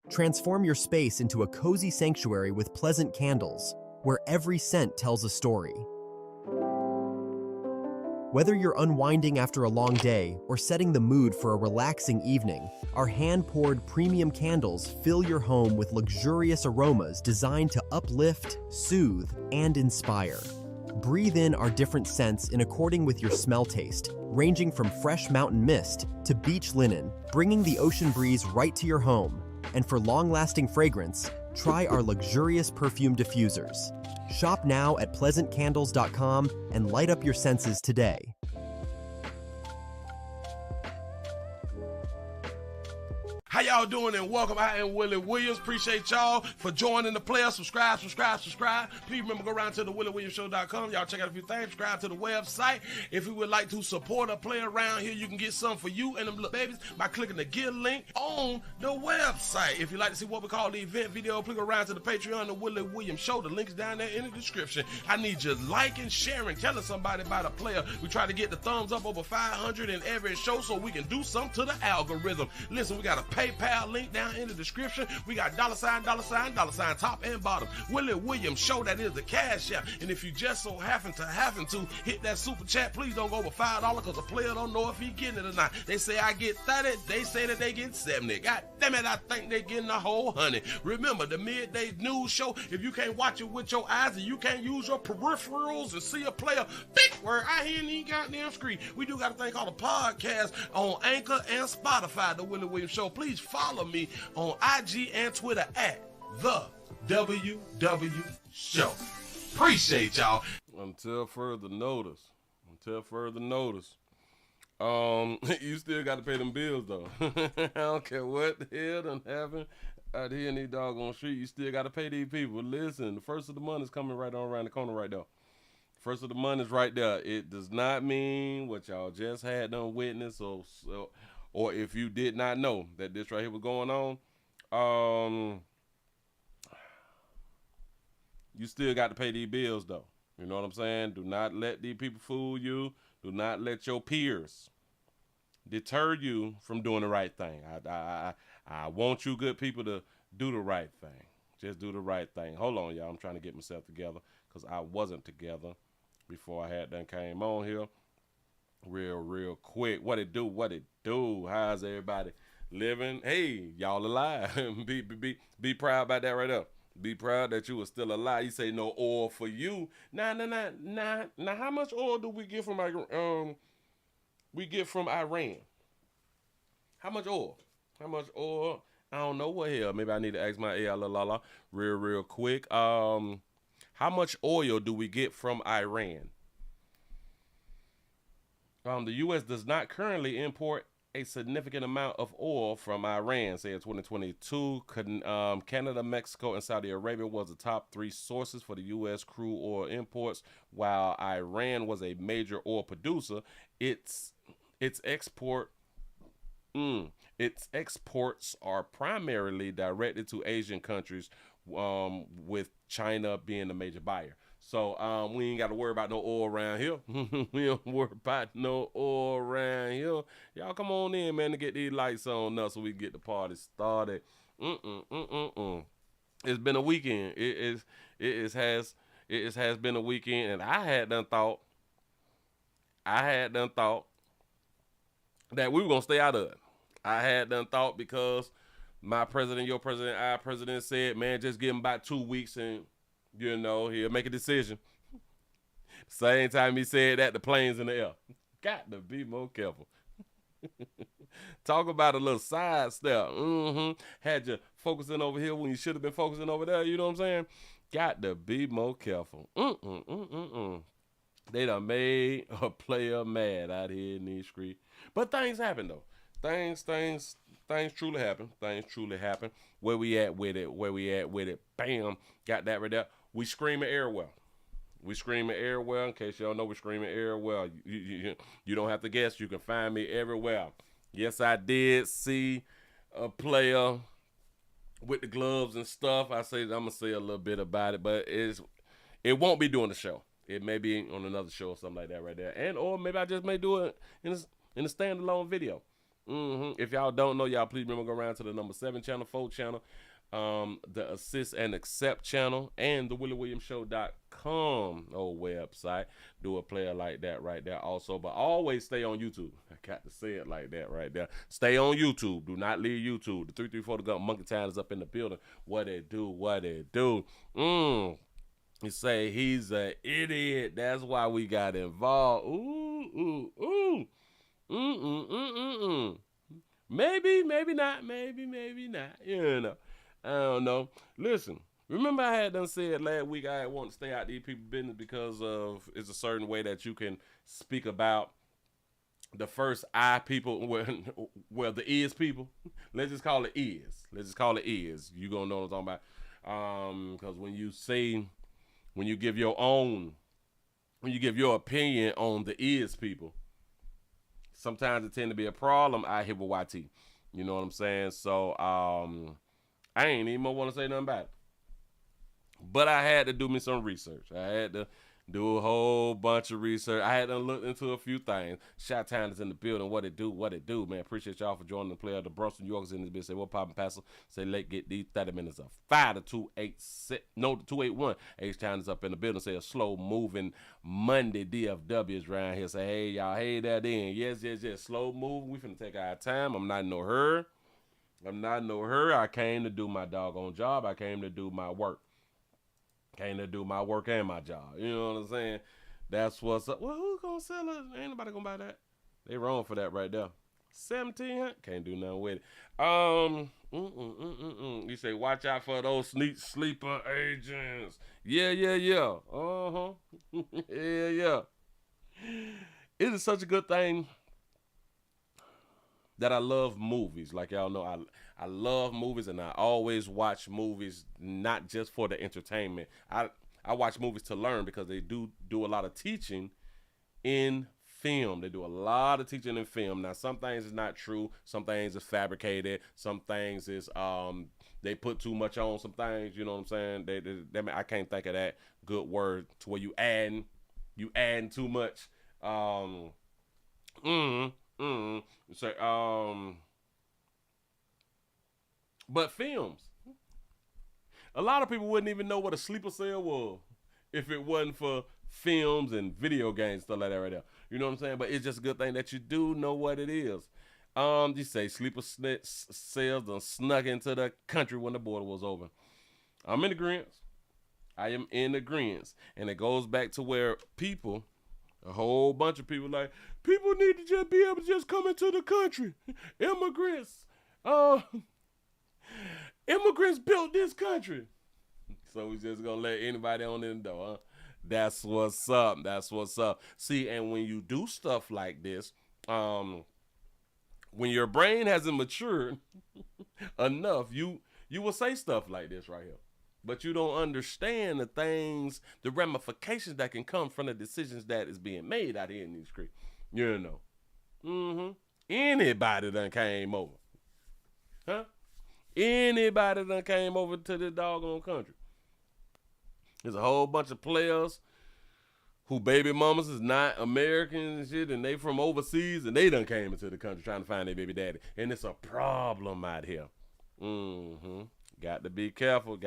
Transform your space into a cozy sanctuary with pleasant candles, where every scent tells a story. Whether you're unwinding after a long day or setting the mood for a relaxing evening, our hand-poured premium candles fill your home with luxurious aromas designed to uplift, soothe, and inspire. Breathe in our different scents in according with your smell taste, ranging from fresh mountain mist to beach linen, bringing the ocean breeze right to your home. And for long-lasting fragrance, try our luxurious perfume diffusers. Shop now at pleasantcandles.com and light up your senses today. How y'all doing and welcome. I am Willie Williams. Appreciate y'all for joining the player. Subscribe. Please remember, go around to the WillieWilliamsShow.com. Y'all check out a few things. Subscribe to the website. If you would like to support a player around here, you can get some for you and them little babies by clicking the Give link on the website. If you'd like to see what we call the event video, please go around to the Patreon, the Willie Williams Show. The link's down there in the description. I need you liking, sharing, telling somebody about a player. We try to get the thumbs up over 500 in every show so we can do something to the algorithm. Listen, we got a PayPal link down in the description. We got $, top and bottom. Willie Williams Show, that is the cash app. And if you just so happen to hit that super chat, please don't go over $5 because a player don't know if he getting it or not. They say I get 30, they say that they get 70. God damn it, I think they getting a whole 100. Remember, the midday news show, if you can't watch it with your eyes and you can't use your peripherals and see a player, big word, I hear any goddamn screen. We do got a thing called a podcast on Anchor and Spotify, the Willie Williams Show. Please follow me on IG and Twitter at the WW Show. Appreciate y'all. Until further notice, you still got to pay them bills though. I don't care what the hell done happen out here in these doggone street. You still got to pay these people. Listen, the first of the month is coming right on around the corner right there. First of the month is right there. It does not mean what y'all just had done witness or if you did not know that this right here was going on, you still got to pay these bills though. You know what I'm saying? Do not let these people fool you. Do not let your peers deter you from doing the right thing. I want you good people to do the right thing. Just do the right thing. Hold on, y'all. I'm trying to get myself together because I wasn't together before I had done came on here. Real quick. What it do? How's everybody living? Hey, y'all alive. Be proud about that right up. Be proud that you were still alive. You say no oil for you. Nah. How much oil do we get from Iran? How much oil? I don't know what hell. Maybe I need to ask my AI real quick. How much oil do we get from Iran? The U.S. does not currently import a significant amount of oil from Iran, say in 2022. Canada, Mexico, and Saudi Arabia was the top 3 sources for the U.S. crude oil imports, while Iran was a major oil producer. Its exports are primarily directed to Asian countries, with China being the major buyer. So we ain't got to worry about no oil around here. We don't worry about no oil around here. Y'all come on in, man, to get these lights on us so we can get the party started. It's been a weekend. It has been a weekend, and I had done thought that we were gonna stay out of it. I had done thought because my president, your president, our president said, man, just give him about 2 weeks and, you know, he'll make a decision. Same time he said that, the plane's in the air. Got to be more careful. Talk about a little sidestep. Had you focusing over here when you should have been focusing over there. You know what I'm saying? Got to be more careful. They done made a player mad out here in these streets. But things happen, though. Things truly happen. Where we at with it? Bam. Got that right there. We screaming airwell. In case y'all know, we screaming airwell. You don't have to guess. You can find me everywhere. Yes, I did see a player with the gloves and stuff. I'm gonna say a little bit about it, but it won't be doing the show. It may be on another show or something like that right there. Or maybe I just may do it in a standalone video. If y'all don't know, y'all please remember go around to the number 7 channel, 4 channel, the Assist and Accept channel, and the WillieWilliamsShow.com website. Do a player like that right there also. But always stay on YouTube. I got to say it like that right there. Stay on YouTube. Do not leave YouTube. The 334 The Gun Monkey Town is up in the building. What it do, what it do. You say he's an idiot. That's why we got involved. Maybe, maybe not. Maybe not. You know. I don't know. Listen, remember I had done said last week I want to stay out these people's business because of it's a certain way that you can speak about the first I people, well, the is people. Let's just call it is. You gonna know what I'm talking about. Because when you give your opinion on the is people, sometimes it tend to be a problem out here with YT. You know what I'm saying? So, I ain't even want to say nothing about it. But I had to do me some research. I had to do a whole bunch of research. I had to look into a few things. Shot Town is in the building. What it do, man. Appreciate y'all for joining the player. The Brunson New York's in this bitch. Say, what poppin' pastor? Say, let's get these 30 minutes of 5 to 286. No, to 281. H-Town is up in the building. Say, a slow moving Monday DFW is around here. Say, hey, y'all, hey, that in. Yes. Slow moving. We finna take our time. I'm not in no hurry. I came to do my doggone job. I came to do my work. And my job. You know what I'm saying? That's what's up. Well, who's gonna sell it? Ain't nobody gonna buy that. They wrong for that right there. 1700. Can't do nothing with it. You say watch out for those sleeper agents. Yeah. Yeah. It is such a good thing that I love movies. Like y'all know, I love movies, and I always watch movies not just for the entertainment. I watch movies to learn because they do a lot of teaching in film. They do a lot of teaching in film. Now, some things is not true. Some things is fabricated. Some things is they put too much on some things. You know what I'm saying? I can't think of that good word to where you adding too much. But films. A lot of people wouldn't even know what a sleeper cell was if it wasn't for films and video games, stuff like that right there. You know what I'm saying? But it's just a good thing that you do know what it is. You say sleeper cells done snuck into the country when the border was open. I'm in agreement. I am in agreement. And it goes back to where a whole bunch of people need to just be able to just come into the country. Immigrants built this country. So we just gonna let anybody on in the door, huh? That's what's up. See, and when you do stuff like this, when your brain hasn't matured enough, you will say stuff like this right here. But you don't understand the ramifications that can come from the decisions that is being made out here in these streets. You know. Anybody done came over. Huh? Anybody done came over to this doggone country. There's a whole bunch of players who baby mamas is not American and shit, and they from overseas, and they done came into the country trying to find their baby daddy. And it's a problem out here. Got to be careful.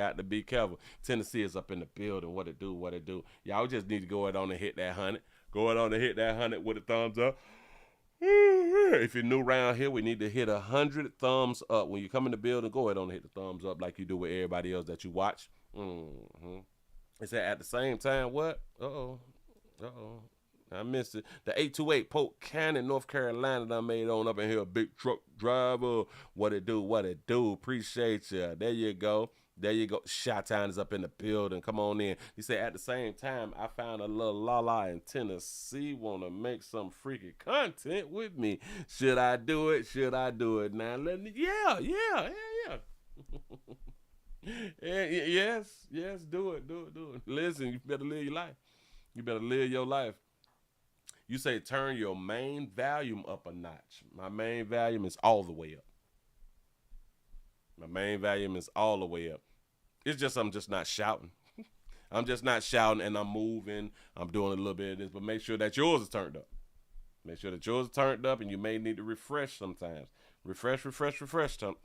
Tennessee is up in the building. What it do. Y'all just need to go ahead on and hit that 100. Go ahead on and hit that 100 with a thumbs up. If you're new around here, we need to hit 100 thumbs up. When you come in the building, go ahead on and hit the thumbs up like you do with everybody else that you watch. It said at the same time, what? Uh-oh. I missed it. The 828 Polk Cannon, North Carolina done made on up in here. Big truck driver. What it do. Appreciate you. There you go. Shot-Town is up in the building. Come on in. He said, at the same time, I found a little Lala in Tennessee. Want to make some freaky content with me. Should I do it? Now, yeah. Yes, do it. Listen, you better live your life. You say turn your main volume up a notch. My main volume is all the way up. It's just I'm just not shouting. And I'm moving. I'm doing a little bit of this, but make sure that yours is turned up. Make sure that yours are turned up, and you may need to refresh sometimes. Refresh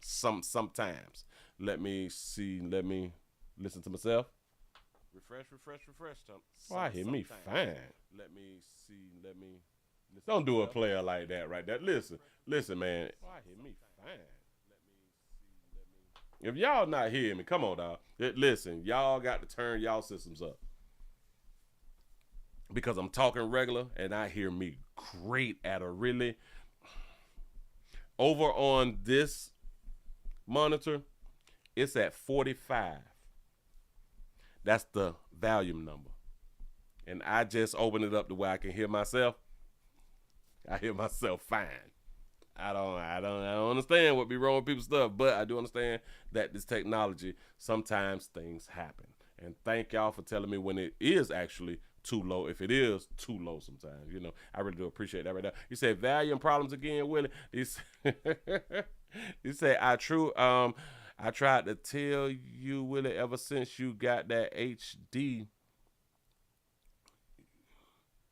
sometimes. Let me see. Let me listen to myself. Refresh. Oh, I hear me fine. Let me see. Let me listen. Don't do a player like that right there. Listen, man. Oh, I hear me fine. If y'all not hearing me, come on, dog. Listen, y'all got to turn y'all systems up. Because I'm talking regular and I hear me great at a really. Over on this monitor, it's at 45. That's the volume number. And I just opened it up to where I can hear myself. I hear myself fine. I don't understand what be wrong with people's stuff, but I do understand that this technology, sometimes things happen. And thank y'all for telling me when it is actually too low. If it is too low sometimes, I really do appreciate that right now. You say volume problems again, Willie. You say I tried to tell you, Willie, ever since you got that HD,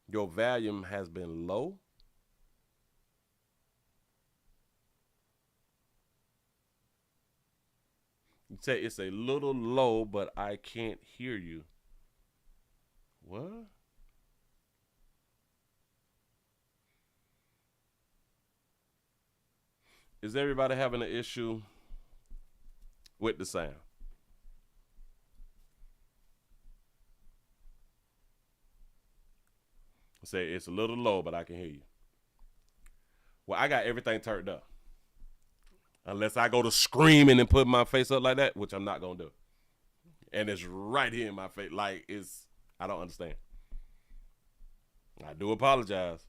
your volume has been low. You say it's a little low, but I can't hear you. What? Is everybody having an issue with the sound? Say it's a little low, but I can hear you. Well, I got everything turned up. Unless I go to screaming and put my face up like that, which I'm not going to do. And it's right here in my face. I don't understand. I do apologize,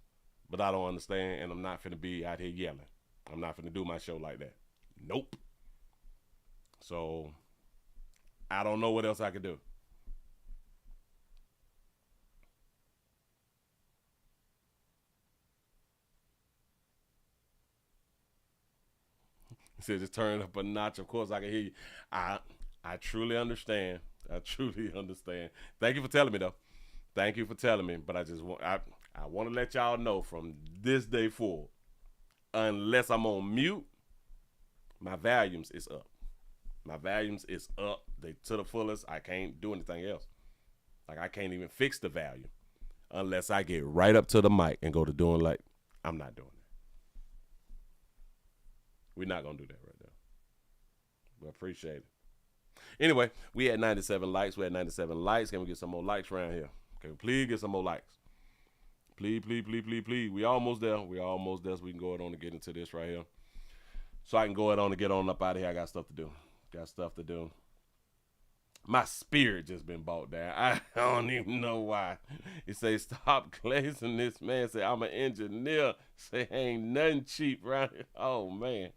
but I don't understand, and I'm not finna be out here yelling. I'm not finna do my show like that. Nope. So, I don't know what else I could do. He said, just turn up a notch. Of course, I can hear you. I truly understand. I truly understand. Thank you for telling me, though. Thank you for telling me. But I want to let y'all know from this day forward, unless I'm on mute, my volumes is up. My volumes is up. They to the fullest. I can't do anything else. I can't even fix the volume unless I get right up to the mic and go to doing I'm not doing that. We're not going to do that right now. But appreciate it. Anyway, we had 97 likes. Can we get some more likes around here? Can we please get some more likes? Please. We almost there. So we can go on and get into this right here. So I can go on and get on up out of here. I got stuff to do. My spirit just been bought down. I don't even know why. He say, stop glazing this man. Say, I'm an engineer. Say, ain't nothing cheap right here. Oh, man.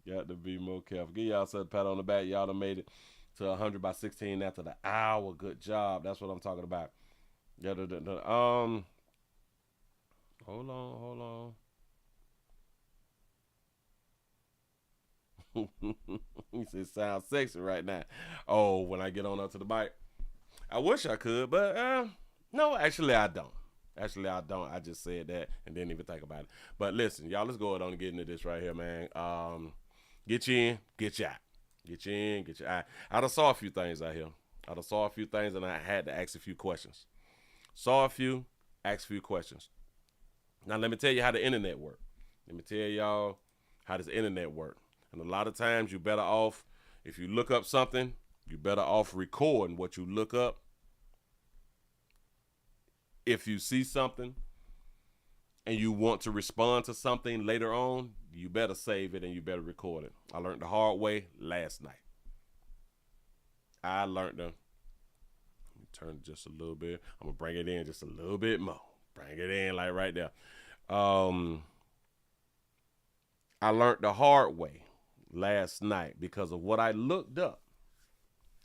Got to be more careful. Give y'all a pat on the back. Y'all done made it to 100 by 16 after the hour. Good job. That's what I'm talking about. Hold on. He said, sound sexy right now. Oh, when I get on up to the mic. I wish I could, but no, actually I don't. I just said that and didn't even think about it. But listen, y'all, let's go on and get into this right here, man. Get you in, get you out. Get you in, get you out. I done saw a few things out here. And I had to ask a few questions. Asked a few questions. Now, let me tell you how the internet works. Let me tell y'all how this internet works. And a lot of times you're better off, if you look up something, you're better off recording what you look up. If you see something and you want to respond to something later on, you better save it and you better record it. I learned the hard way last night. Let me turn it just a little bit. I'm going to bring it in just a little bit more. Bring it in like right there. I learned the hard way last night because of what I looked up.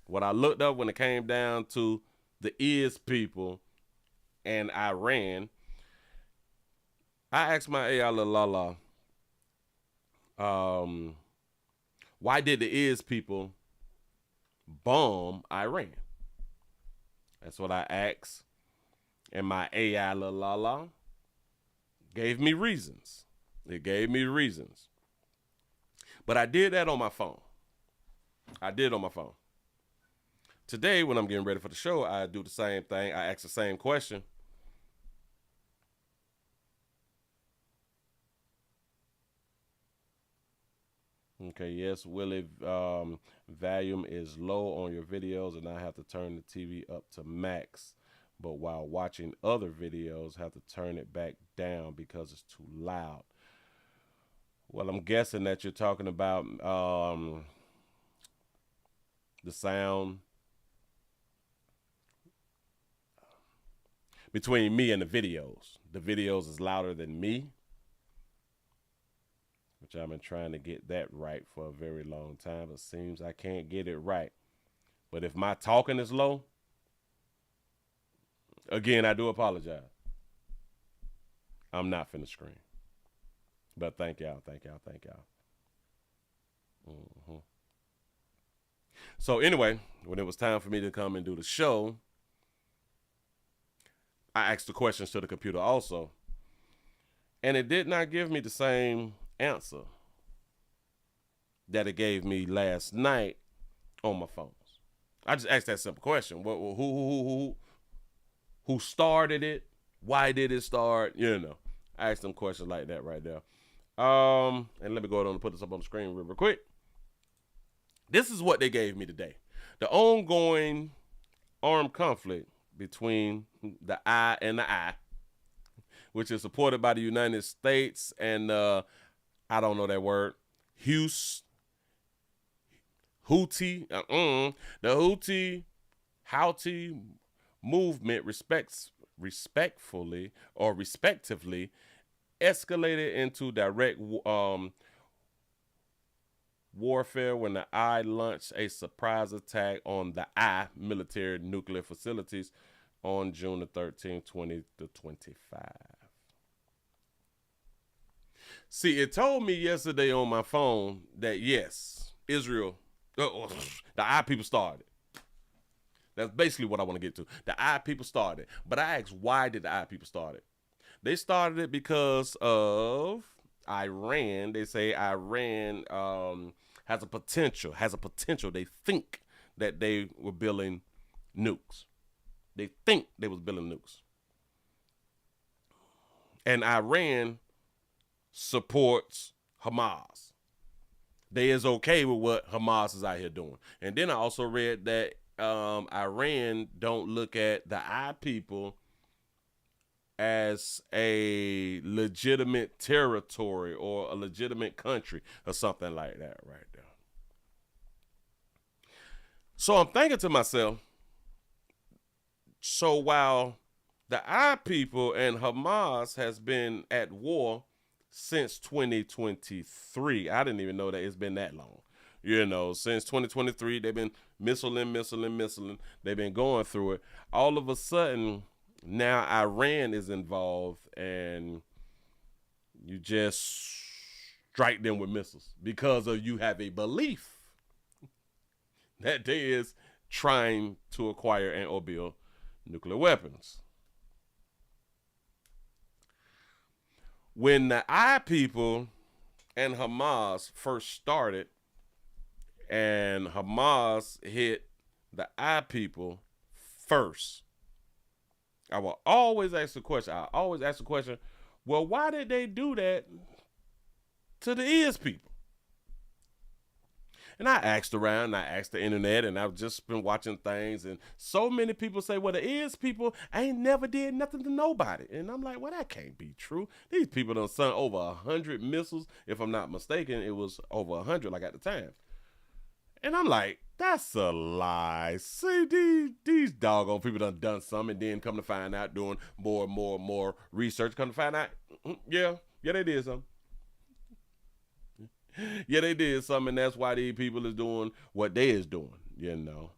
When it came down to the is people and Iran, I asked my AI Lala, why did the is people bomb Iran? That's what I asked. And my AI la la gave me reasons. It gave me reasons. But I did that on my phone. Today, when I'm getting ready for the show, I do the same thing. I ask the same question. Okay, yes, Willie, volume is low on your videos, and I have to turn the TV up to max. But while watching other videos, have to turn it back down because it's too loud. Well, I'm guessing that you're talking about the sound between me and the videos. The videos is louder than me, which I've been trying to get that right for a very long time. It seems I can't get it right. But if my talking is low, again, I do apologize. I'm not finna scream. But thank y'all. Mm-hmm. So anyway, when it was time for me to come and do the show, I asked the questions to the computer also. And it did not give me the same answer that it gave me last night on my phones. I just asked that simple question. Who started it? Why did it start? You know, I asked them questions like that right there. And let me go ahead and put this up on the screen real quick. This is what they gave me today. The ongoing armed conflict between the I and the I, which is supported by the United States and I don't know that word, Houthi, the Houthi movement respectively escalated into direct warfare when the I launched a surprise attack on the I military nuclear facilities on June the 13th, 2025. See, it told me yesterday on my phone that yes, Israel, the I people started. That's basically what I want to get to. The I people started. But I asked, why did the I people start it? They started it because of Iran. They say Iran has a potential. They think that they were building nukes. They think they was building nukes. And Iran supports Hamas. They is okay with what Hamas is out here doing. And then I also read that Iran don't look at the I people as a legitimate territory or a legitimate country or something like that right there. So I'm thinking to myself, so while the I people and Hamas has been at war since 2023, I didn't even know that it's been that long. You know, since 2023, they've been missiling. They've been going through it. All of a sudden, now Iran is involved, and you just strike them with missiles because of you have a belief that they is trying to acquire and or build nuclear weapons. When the I people and Hamas first started, and Hamas hit the I people first, I will always ask the question, well, why did they do that to the is people? And I asked around, I asked the internet, and I've just been watching things, and so many people say, well, the is people ain't never did nothing to nobody. And I'm like, well, that can't be true. These people done sent over 100 missiles. If I'm not mistaken, it was over 100, like at the time. And I'm like, that's a lie. See, these doggone people done something, and then come to find out, doing more research, come to find out, yeah, they did something. Yeah, they did something, and that's why these people is doing what they is doing, you know.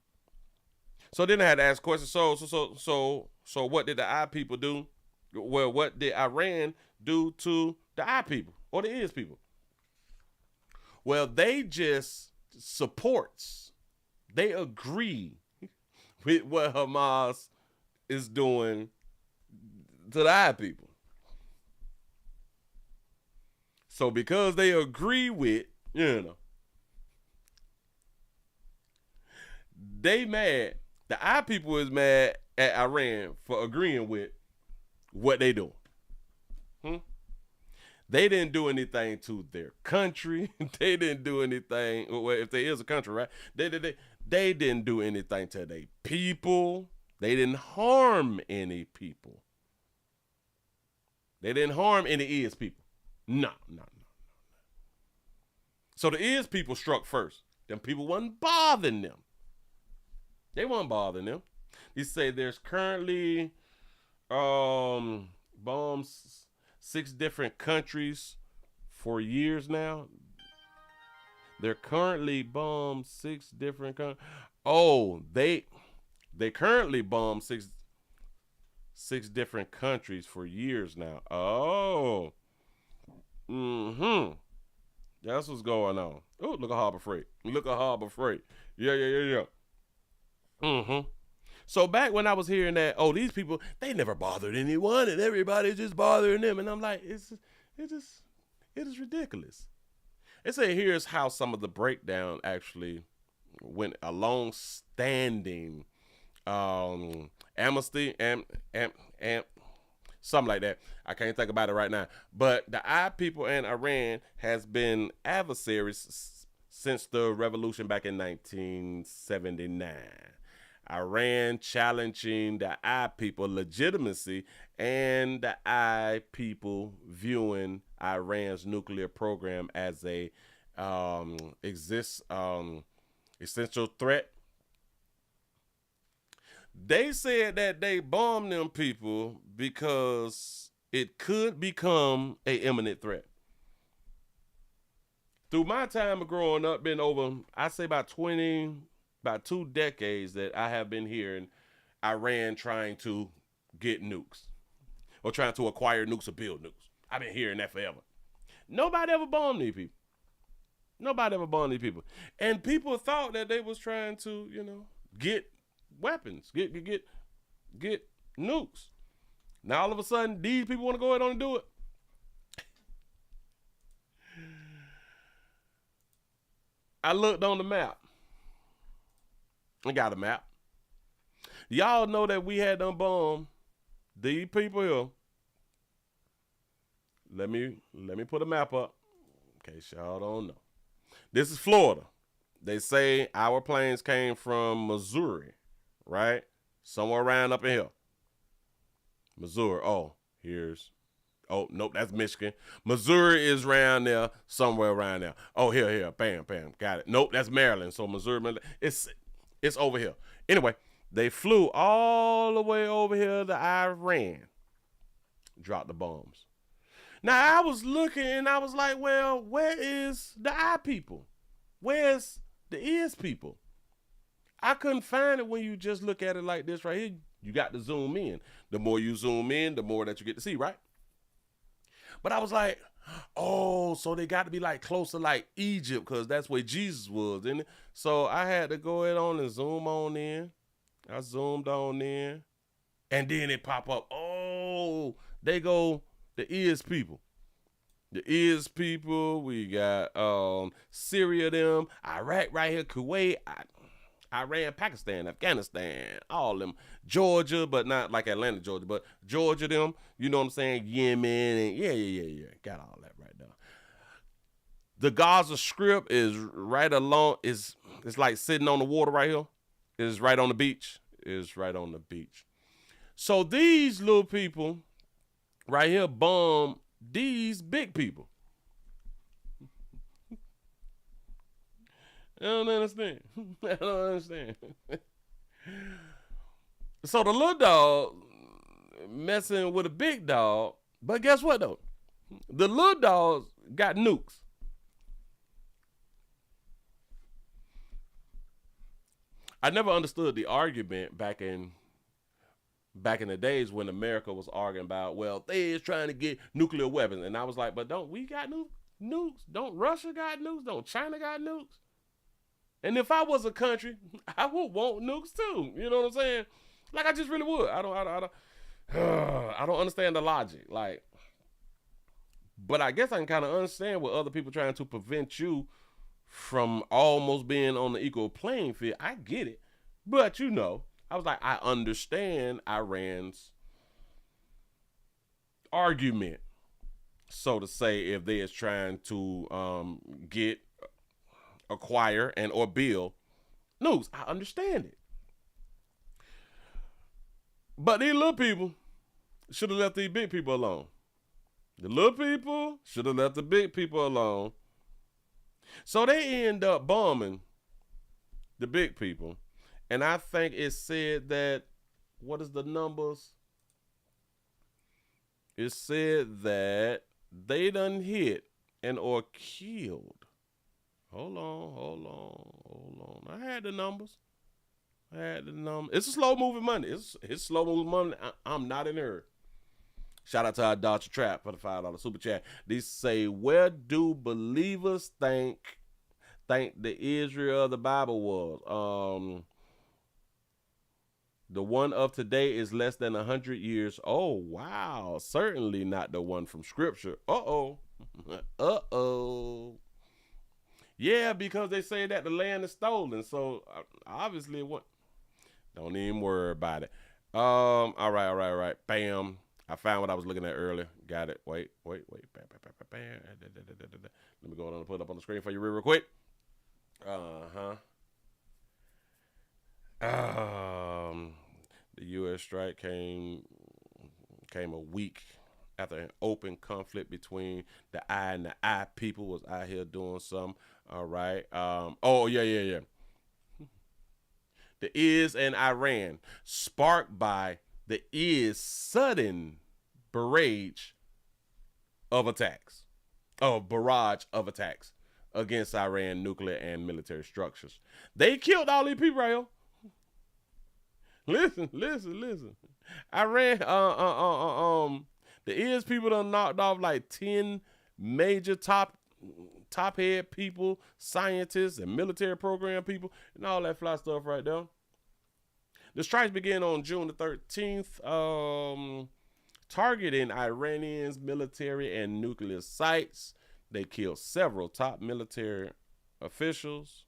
So then I had to ask questions. So what did the I people do? Well, what did Iran do to the I people or the is people? Well, they just supports. They agree with what Hamas is doing to the I people. So because they agree with, they mad. The I people is mad at Iran for agreeing with what they doing. They didn't do anything to their country. They didn't do anything. Well, if there is a country, right? They didn't do anything to their people. They didn't harm any people. They didn't harm any is people. No. So the is people struck first. Them people wasn't bothering them. They weren't bothering them. You say there's currently bombs 6 different countries for years now. They're currently bombed 6 different countries. Oh, they currently bombed six different countries for years now. Oh. That's what's going on. Oh, look at Harbor Freight. Yeah. So back when I was hearing that, these people, they never bothered anyone and everybody's just bothering them. And I'm like, it is ridiculous. It said here's how some of the breakdown actually went. A long-standing amnesty and something like that. I can't think about it right now. But the I people and Iran has been adversaries since the revolution back in 1979. Iran challenging the I people legitimacy and the I people viewing Iran's nuclear program as a essential threat. They said that they bombed them people because it could become an imminent threat. Through my time of growing up, been over, I say about 2 decades that I have been hearing Iran trying to get nukes or trying to acquire nukes or build nukes. I've been hearing that forever. Nobody ever bombed these people. And people thought that they was trying to, get weapons, get nukes. Now all of a sudden, these people want to go ahead on and do it. I looked on the map. I got a map. Y'all know that we had them bomb these people here. Let me put a map up in case y'all don't know. This is Florida. They say our planes came from Missouri, right? Somewhere around up in here. Missouri. Oh, nope, that's Michigan. Missouri is around there, somewhere around there. Oh, here, bam, got it. Nope, that's Maryland. So Missouri, it's over here. Anyway, they flew all the way over here to Iran, dropped the bombs. Now I was looking and I was like, well, where is the I people? Where's the is people? I couldn't find it when you just look at it like this right here. You got to zoom in. The more you zoom in, the more that you get to see, right? But I was like, so they got to be like close to like Egypt because that's where Jesus was, didn't it? So I had to go ahead on and zoom on in. I zoomed on in. And then it pop up. Oh, they go, the is people. The is people. We got Syria, them, Iraq right here, Kuwait, Iran, Pakistan, Afghanistan, all them, Georgia, but not like Atlanta, Georgia, but Georgia, them, you know what I'm saying, Yemen, and yeah, got all that right there. The Gaza Strip is right along, it's like sitting on the water right here. It's right on the beach. So these little people right here bomb these big people. I don't understand. So the little dog messing with a big dog, but guess what though? The little dogs got nukes. I never understood the argument back in the days when America was arguing about, well, they is trying to get nuclear weapons. And I was like, but don't we got nukes? Don't Russia got nukes? Don't China got nukes? And if I was a country, I would want nukes too. You know what I'm saying? Like I just really would. I don't I don't understand the logic. Like, but I guess I can kind of understand what other people trying to prevent you from almost being on the equal playing field. I get it. But, you know, I was like, I understand Iran's argument, so to say, if they is trying to get, acquire, and or build news. I understand it. But these little people should have left these big people alone. The little people should have left the big people alone. So they end up bombing the big people. And I think it said that, what is the numbers? It said that they done hit and or killed. Hold on. I had the numbers. It's a slow moving money. It's slow moving money. I'm not in a hurry. Shout out to our Dodger Trap for the $5 super chat. They say, where do believers think the Israel of the Bible was? The one of today is less than 100 years. Oh, wow. Certainly not the one from Scripture. Uh-oh. Yeah, because they say that the land is stolen. So, obviously, what? Don't even worry about it. All right. Bam. I found what I was looking at earlier. Got it. Wait. Bam. Let me go on and put it up on the screen for you real quick. The U.S. strike came a week after an open conflict between the I and the I people was out here doing something. All right. Yeah. The is and Iran, sparked by the is sudden barrage of attacks against Iran nuclear and military structures. They killed all these people right here. Listen. Iran, the is people done knocked off like 10 major top head people, scientists, and military program people, and all that fly stuff right there. The strikes began on June the 13th, targeting Iranians' military and nuclear sites. They killed several top military officials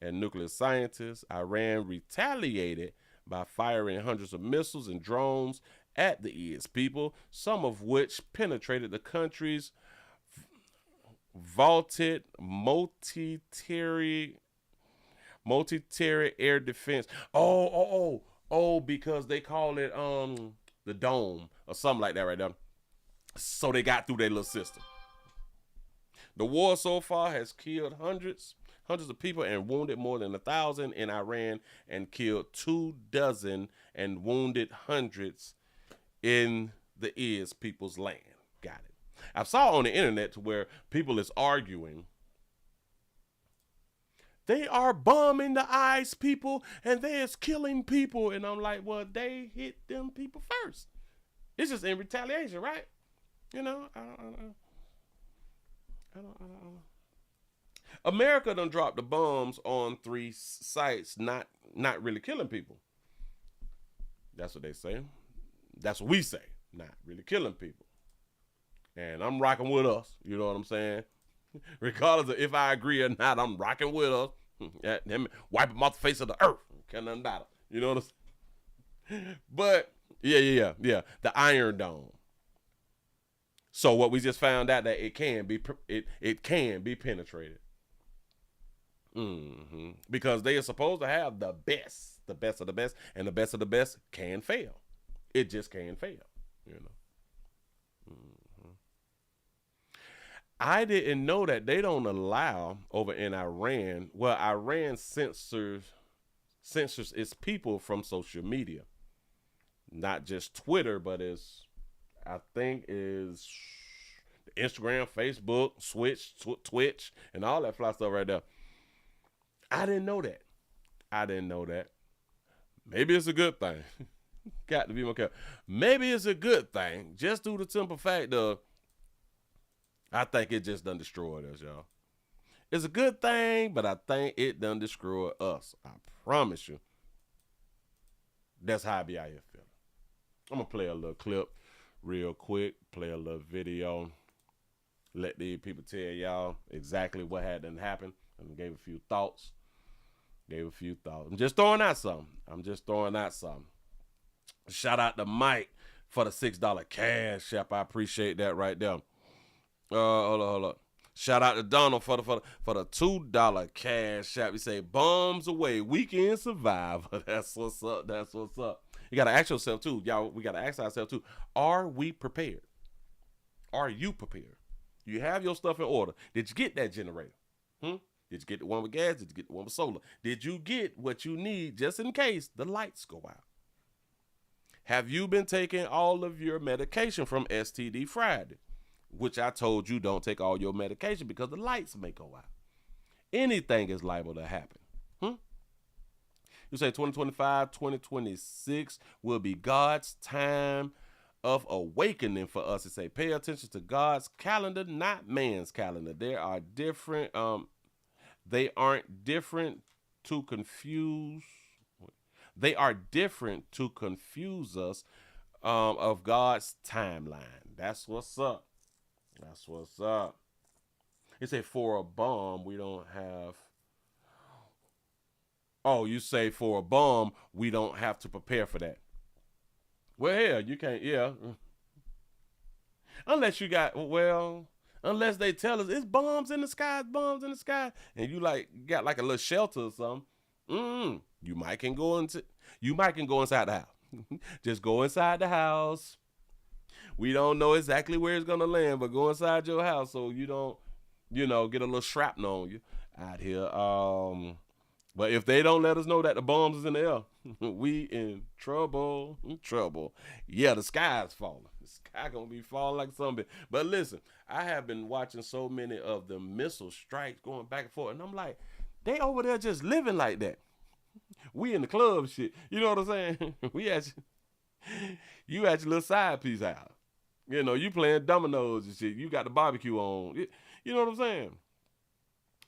and nuclear scientists. Iran retaliated by firing hundreds of missiles and drones at the IS people, some of which penetrated the country's vaulted multi-tier air defense. Because they call it the dome or something like that right there. So they got through their little system. The war so far has killed hundreds of people and wounded more than 1,000 in Iran, and killed 24 and wounded hundreds in the is people's land. Got it. I saw on the internet to where people is arguing they are bombing the ICE people and they is killing people, and I'm like, well, they hit them people first. It's just in retaliation, right? You know, I don't. America done dropped the bombs on 3 sites, not really killing people. That's what they say. That's what we say, not really killing people. And I'm rocking with us. You know what I'm saying? Regardless of if I agree or not, I'm rocking with us. Wipe them off the face of the earth. Can't nothing about it. You know what I'm saying? But, yeah. The Iron Dome. So what we just found out that it can be penetrated. Because they are supposed to have the best of the best, and the best of the best can fail. It just can fail, you know. I didn't know that they don't allow over in Iran. Well, Iran censors its people from social media, not just Twitter, but I think is Instagram, Facebook, Twitch, and all that fly stuff right there. I didn't know that. Maybe it's a good thing. Got to be more careful. Maybe it's a good thing, just due to the simple fact of, I think it just done destroyed us, y'all. It's a good thing, but I think it done destroyed us. I promise you. That's how I be out here feeling. I'm going to play a little clip real quick, play a little video, let these people tell y'all exactly what had done happened, and gave a few thoughts. I'm just throwing out something. Shout out to Mike for the $6 cash app. I appreciate that right there. Hold up. Shout out to Donald for the $2 cash app. You say bombs away, weekend survivor. That's what's up. You gotta ask yourself too, y'all. We gotta ask ourselves too. Are we prepared? Are you prepared? You have your stuff in order. Did you get that generator? Did you get the one with gas? Did you get the one with solar? Did you get what you need just in case the lights go out? Have you been taking all of your medication from STD Friday? Which I told you don't take all your medication because the lights may go out. Anything is liable to happen. You say 2025, 2026 will be God's time of awakening for us. It say pay attention to God's calendar, not man's calendar. They aren't different to confuse. They are different to confuse us of God's timeline. That's what's up. It say for a bomb, we don't have. Oh, you say for a bomb, we don't have to prepare for that. Well, yeah, you can't, yeah. Unless they tell us it's bombs in the sky, and you got like a little shelter or something. You might can go inside the house. Just go inside the house. We don't know exactly where it's gonna land, but go inside your house so you don't, get a little shrapnel on you out here. But if they don't let us know that the bombs is in the air, we in trouble. Yeah, the sky's falling. The sky gonna be falling like something. But listen, I have been watching so many of the missile strikes going back and forth, and I'm like, they over there just living like that. We in the club shit. You know what I'm saying? You at your little side piece house. You playing dominoes and shit. You got the barbecue on. You know what I'm saying?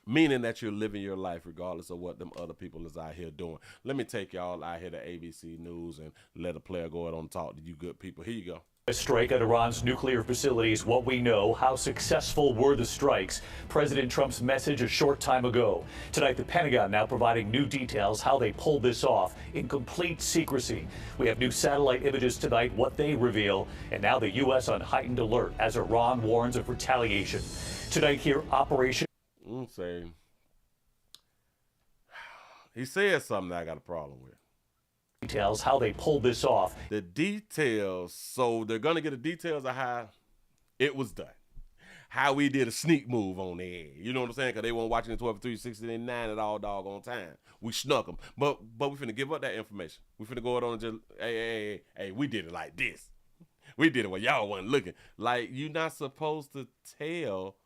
Meaning that you're living your life regardless of what them other people is out here doing. Let me take y'all out here to ABC News and let a player go ahead on talk to you good people. Here you go. A strike at Iran's nuclear facilities, what we know, how successful were the strikes, President Trump's message a short time ago. Tonight, the Pentagon now providing new details how they pulled this off in complete secrecy. We have new satellite images tonight, what they reveal, and now the U.S. on heightened alert as Iran warns of retaliation. Tonight here, Operation... He said something that I got a problem with. Details how they pulled this off. The details, so they're gonna get the details of how it was done, how we did a sneak move on the air. You know what I'm saying? Because they weren't watching the 12 3 69 at all doggone time. We snuck them, but we finna give up that information. We finna go out on and just hey, we did it like this. We did it when y'all wasn't looking. Like, you're not supposed to tell.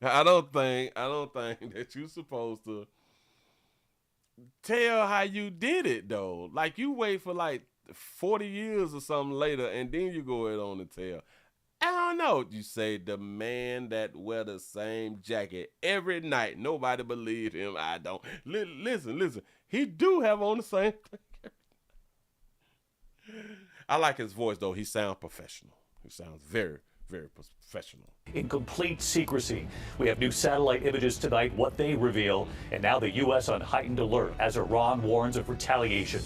I don't think that you're supposed to tell how you did it though. Like, you wait for like 40 years or something later and then you go ahead on and tell. I don't know. You say the man that wear the same jacket every night. Nobody believed him. I don't. Listen. He do have on the same thing. I like his voice though. He sounds professional. He sounds very, very professional. In complete secrecy. We have new satellite images tonight, what they reveal, and now the U.S. on heightened alert as Iran warns of retaliation.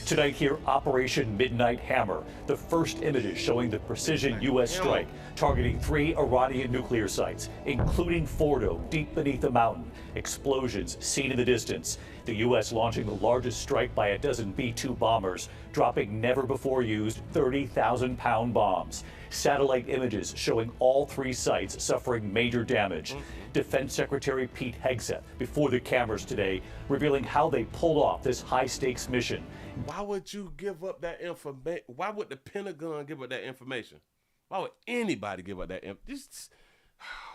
Tonight here, Operation Midnight Hammer, the first images showing the precision U.S. strike targeting 3 Iranian nuclear sites, including Fordo, deep beneath the mountain. Explosions seen in the distance. The U.S. launching the largest strike by a dozen B-2 bombers, dropping never-before-used 30,000-pound bombs. Satellite images showing all 3 sites suffering major damage. Defense Secretary Pete Hegseth before the cameras today, revealing how they pulled off this high-stakes mission. Why would you give up that information? Why would the Pentagon give up that information? Why would anybody give up that information?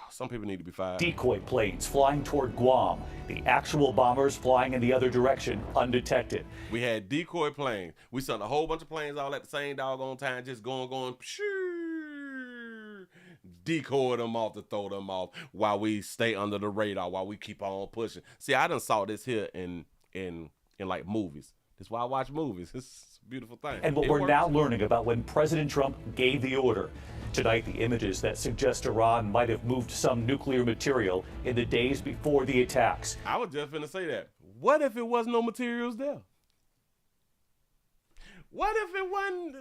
Some people need to be fired. Decoy planes flying toward Guam. The actual bombers flying in the other direction, undetected. We had decoy planes. We sent a whole bunch of planes all at the same doggone time, just going, decoy them off to throw them off while we stay under the radar, while we keep on pushing. See, I done saw this here in like movies. That's why I watch movies. This is a beautiful thing. And what we're now learning about when President Trump gave the order. Tonight, the images that suggest Iran might have moved some nuclear material in the days before the attacks. I was just finna say that. What if it wasn't no materials there? What if it wasn't,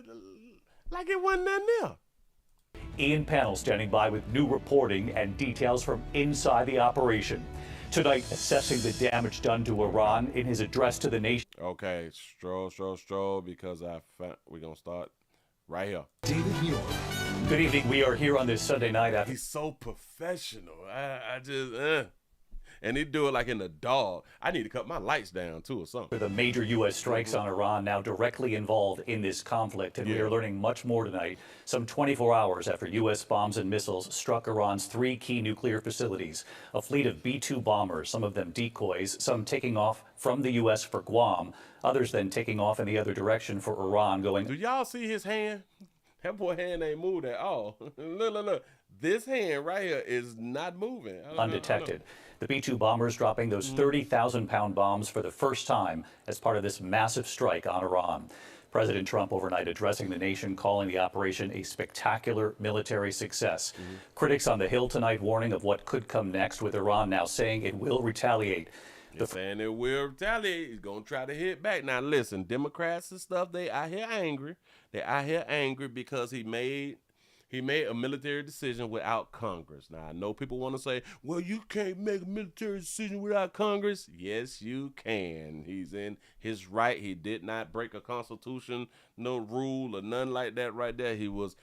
like it wasn't nothing there? Ian Panel standing by with new reporting and details from inside the operation. Tonight, assessing the damage done to Iran in his address to the nation. Okay, stroll, because we're going to start right here. David Muir. Good evening. We are here on this Sunday night after. He's so professional. I just, and he do it like in the dog. I need to cut my lights down too or something. The major U.S. strikes on Iran now directly involved in this conflict, and we are learning much more tonight, some 24 hours after U.S. bombs and missiles struck Iran's 3 key nuclear facilities. A fleet of B-2 bombers, some of them decoys, some taking off from the U.S. for Guam, others then taking off in the other direction for Iran going... Do y'all see his hand? That boy hand ain't moved at all. Look. This hand right here is not moving. Undetected. The B-2 bombers dropping those 30,000-pound bombs for the first time as part of this massive strike on Iran. President Trump overnight addressing the nation, calling the operation a spectacular military success. Critics on the Hill tonight warning of what could come next, with Iran now saying it will retaliate. They're saying it will retaliate. He's going to try to hit back. Now, listen, Democrats and stuff, they out here angry. They out here angry because he made a military decision without Congress. Now, I know people want to say, well, you can't make a military decision without Congress. Yes, you can. He's in his right. He did not break a constitution, no rule or nothing like that right there. He was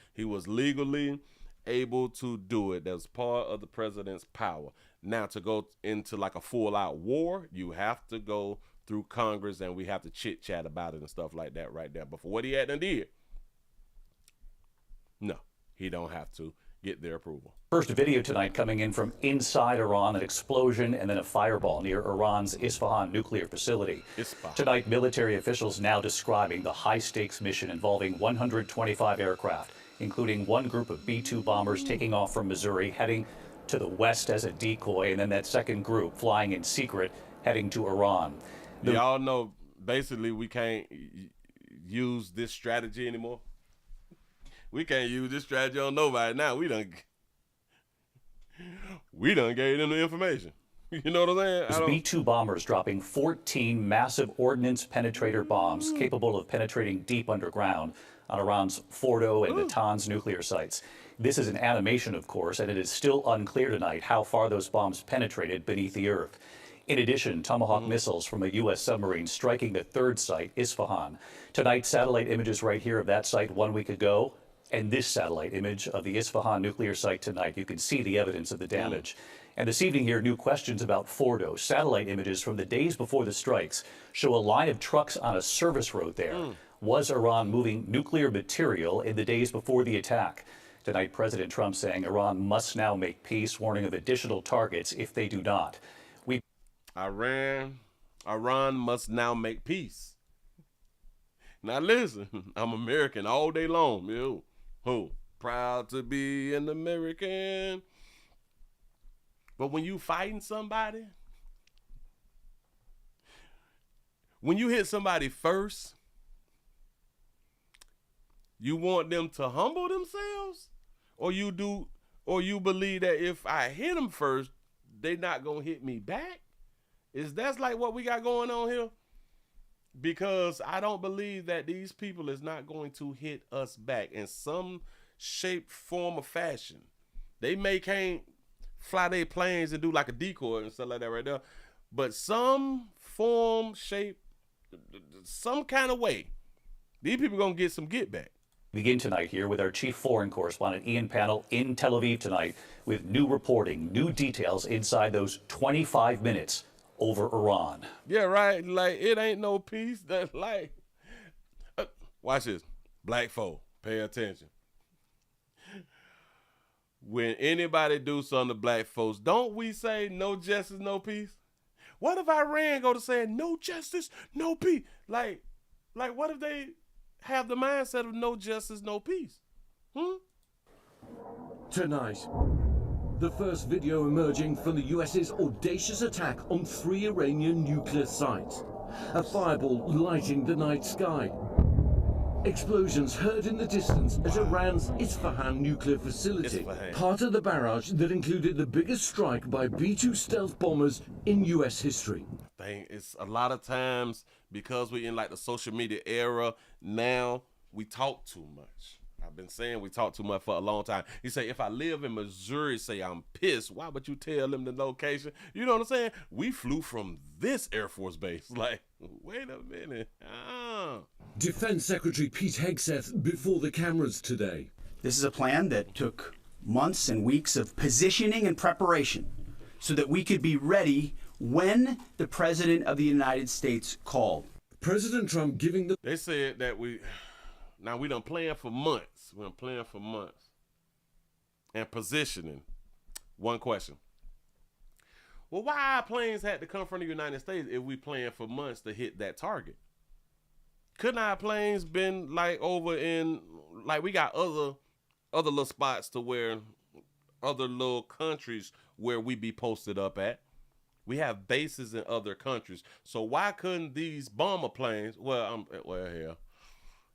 legally able to do it. That's part of the president's power. Now, to go into like a full-out war, you have to go through Congress, and we have to chit-chat about it and stuff like that right there. But for what he had done did, no. He don't have to get their approval. First video tonight coming in from inside Iran, an explosion and then a fireball near Iran's Isfahan nuclear facility. Tonight, military officials now describing the high-stakes mission involving 125 aircraft, including one group of B-2 bombers taking off from Missouri, heading to the west as a decoy, and then that second group flying in secret, heading to Iran. Y'all know, basically, we can't use this strategy anymore. We can't use this strategy on nobody now. We done gave them the information. You know what I'm saying? B-2 bombers dropping 14 massive ordnance penetrator bombs capable of penetrating deep underground on Iran's Fordo and Natanz nuclear sites. This is an animation, of course, and it is still unclear tonight how far those bombs penetrated beneath the earth. In addition, Tomahawk missiles from a U.S. submarine striking the third site, Isfahan. Tonight, satellite images right here of that site 1 week ago. And this satellite image of the Isfahan nuclear site tonight, you can see the evidence of the damage. And this evening here, new questions about Fordo. Satellite images from the days before the strikes show a line of trucks on a service road there. Was Iran moving nuclear material in the days before the attack? Tonight, President Trump saying Iran must now make peace, warning of additional targets if they do not. Iran must now make peace. Now listen, I'm American all day long, yo. Who? Proud to be an American. But when you fighting somebody, when you hit somebody first, you want them to humble themselves? Or you believe that if I hit them first, they not gonna hit me back? That's like what we got going on here? Because I don't believe that these people is not going to hit us back in some shape, form, or fashion. They can't fly their planes and do like a decoy and stuff like that right there. But some form, shape, some kind of way, these people going to get some get back. Begin tonight here with our chief foreign correspondent, Ian Panel, in Tel Aviv tonight with new reporting, new details inside those 25 minutes over Iran. Yeah, right. Like, it ain't no peace. That's like, watch this. Black folk, pay attention. When anybody do something to black folks, don't we say no justice, no peace? What if Iran go to saying no justice, no peace? Like what if they have the mindset of no justice, no peace? Tonight, the first video emerging from the US's audacious attack on 3 Iranian nuclear sites. A fireball lighting the night sky. Explosions heard in the distance at Iran's Isfahan nuclear facility, Isfahan. part of the barrage that included the biggest strike by B-2 stealth bombers in U.S. history. Thing, it's a lot of times because we in like the social media era now, we talk too much. I've been saying we talk too much for a long time. You say, if I live in Missouri, say I'm pissed, why would you tell them the location? You know what I'm saying? We flew from this Air Force base. Like, wait a minute. Defense Secretary Pete Hegseth before the cameras today. This is a plan that took months and weeks of positioning and preparation so that we could be ready when the President of the United States called. President Trump giving the... They said that we done playing for months. We done playing for months. And positioning. One question. Well, why our planes had to come from the United States if we playing for months to hit that target? Couldn't our planes been like over in, like we got other little spots to where, other little countries where we be posted up at? We have bases in other countries. So why couldn't these bomber planes,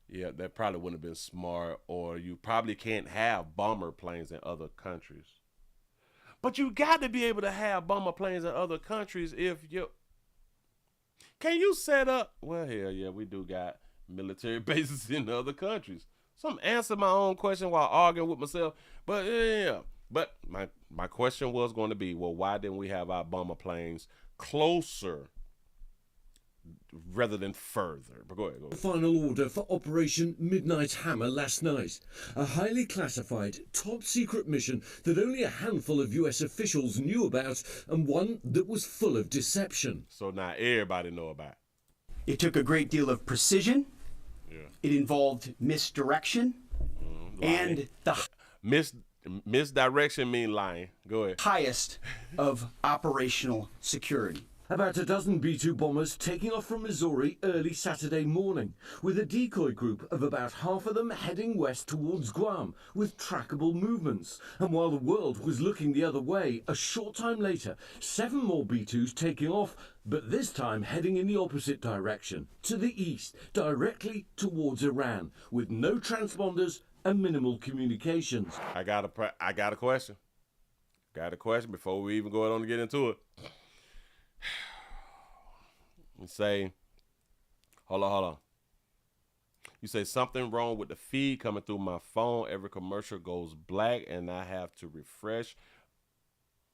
yeah, that probably wouldn't have been smart, or you probably can't have bomber planes in other countries. But you got to be able to have bomber planes in other countries if you... Can you set up... Well, hell yeah, we do got military bases in other countries. So I'm answering my own question while arguing with myself. But yeah. But my question was going to be, well, why didn't we have our bomber planes closer rather than further? But go ahead. Final order for Operation Midnight Hammer last night. A highly classified, top-secret mission that only a handful of U.S. officials knew about, and one that was full of deception. So now everybody know about it. It took a great deal of precision. Yeah. It involved misdirection and the misdirection mean lying. Go ahead. highest of operational security. About a dozen B-2 bombers taking off from Missouri early Saturday morning, with a decoy group of about half of them heading west towards Guam with trackable movements. And while the world was looking the other way, a short time later, 7 more B-2s taking off, but this time heading in the opposite direction, to the east, directly towards Iran, with no transponders and minimal communications. I got a question. Got a question before we even go on to get into it. You say, hold on. You say something wrong with the feed coming through my phone. Every commercial goes black and I have to refresh.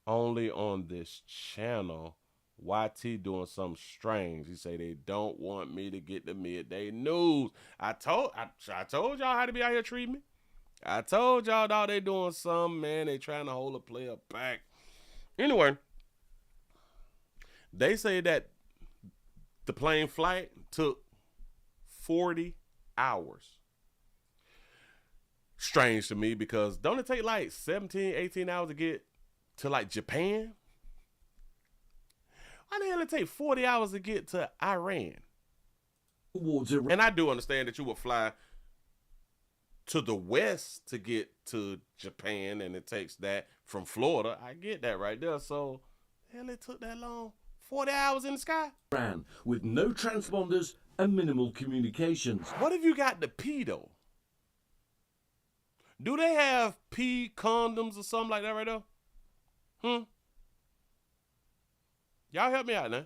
Only on this channel. YT doing something strange. He say they don't want me to get the midday news. I told y'all how to be out here treating me. I told y'all, dog, they doing something, man. They trying to hold a player back. Anyway, they say that the plane flight took 40 hours. Strange to me, because don't it take like 17, 18 hours to get to like Japan? Why the hell it take 40 hours to get to Iran? And I do understand that you would fly to the west to get to Japan, and it takes that from Florida. I get that right there. So, hell, it took that long? 40 hours in the sky? Iran, with no transponders and minimal communications. What if you got the P, though? Do they have P condoms or something like that right there? Y'all help me out now.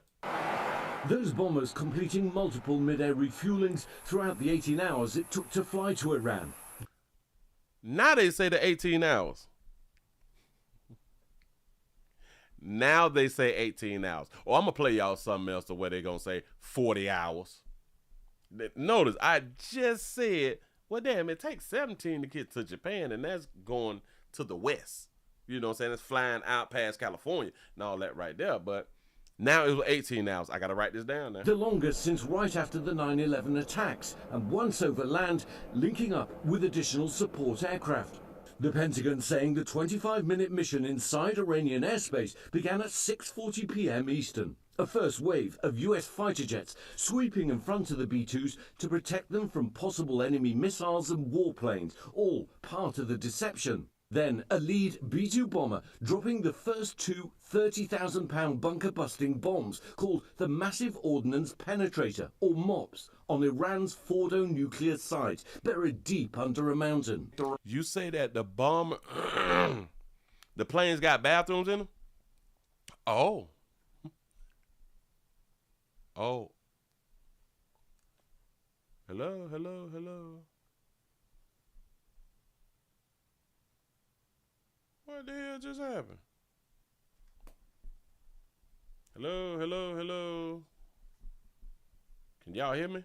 Those bombers completing multiple mid-air refuelings throughout the 18 hours it took to fly to Iran. Now they say the 18 hours. Now they say 18 hours. Or I'm going to play y'all something else to where they're going to say 40 hours. Notice, I just said, well, damn, it takes 17 to get to Japan, and that's going to the west. You know what I'm saying? It's flying out past California and all that right there. But now it was 18 hours. I got to write this down now. The longest since right after the 9/11 attacks, and once over land, linking up with additional support aircraft. The Pentagon saying the 25-minute mission inside Iranian airspace began at 6:40 p.m. Eastern. A first wave of US fighter jets sweeping in front of the B-2s to protect them from possible enemy missiles and warplanes, all part of the deception. Then a lead B-2 bomber dropping the first two 30,000-pound bunker-busting bombs called the Massive Ordnance Penetrator, or MOPS, on Iran's Fordo nuclear site, buried deep under a mountain. You say that the bomber, the planes got bathrooms in them? Oh. Oh. Hello, hello, hello. What the hell just happened? Hello, hello, hello. Can y'all hear me?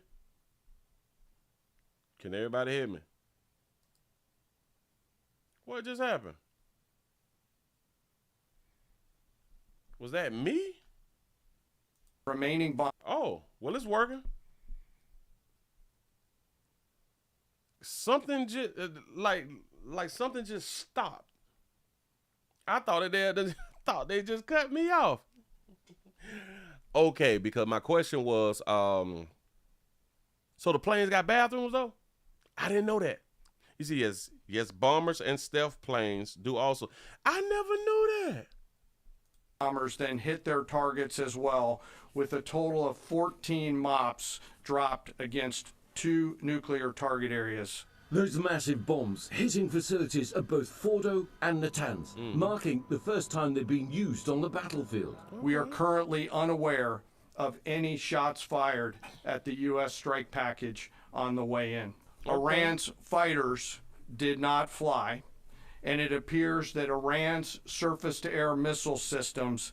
Can everybody hear me? What just happened? Was that me? Remaining bomb. Oh, well, it's working. Something just like something just stopped. I thought they just cut me off. Okay, because my question was, so the planes got bathrooms though? I didn't know that. You see, yes, bombers and stealth planes do also. I never knew that. Bombers then hit their targets as well, with a total of 14 MOPS dropped against 2 nuclear target areas. Those massive bombs hitting facilities at both Fordo and Natanz, marking the first time they've been used on the battlefield. We are currently unaware of any shots fired at the U.S. strike package on the way in. Iran's fighters did not fly, and it appears that Iran's surface-to-air missile systems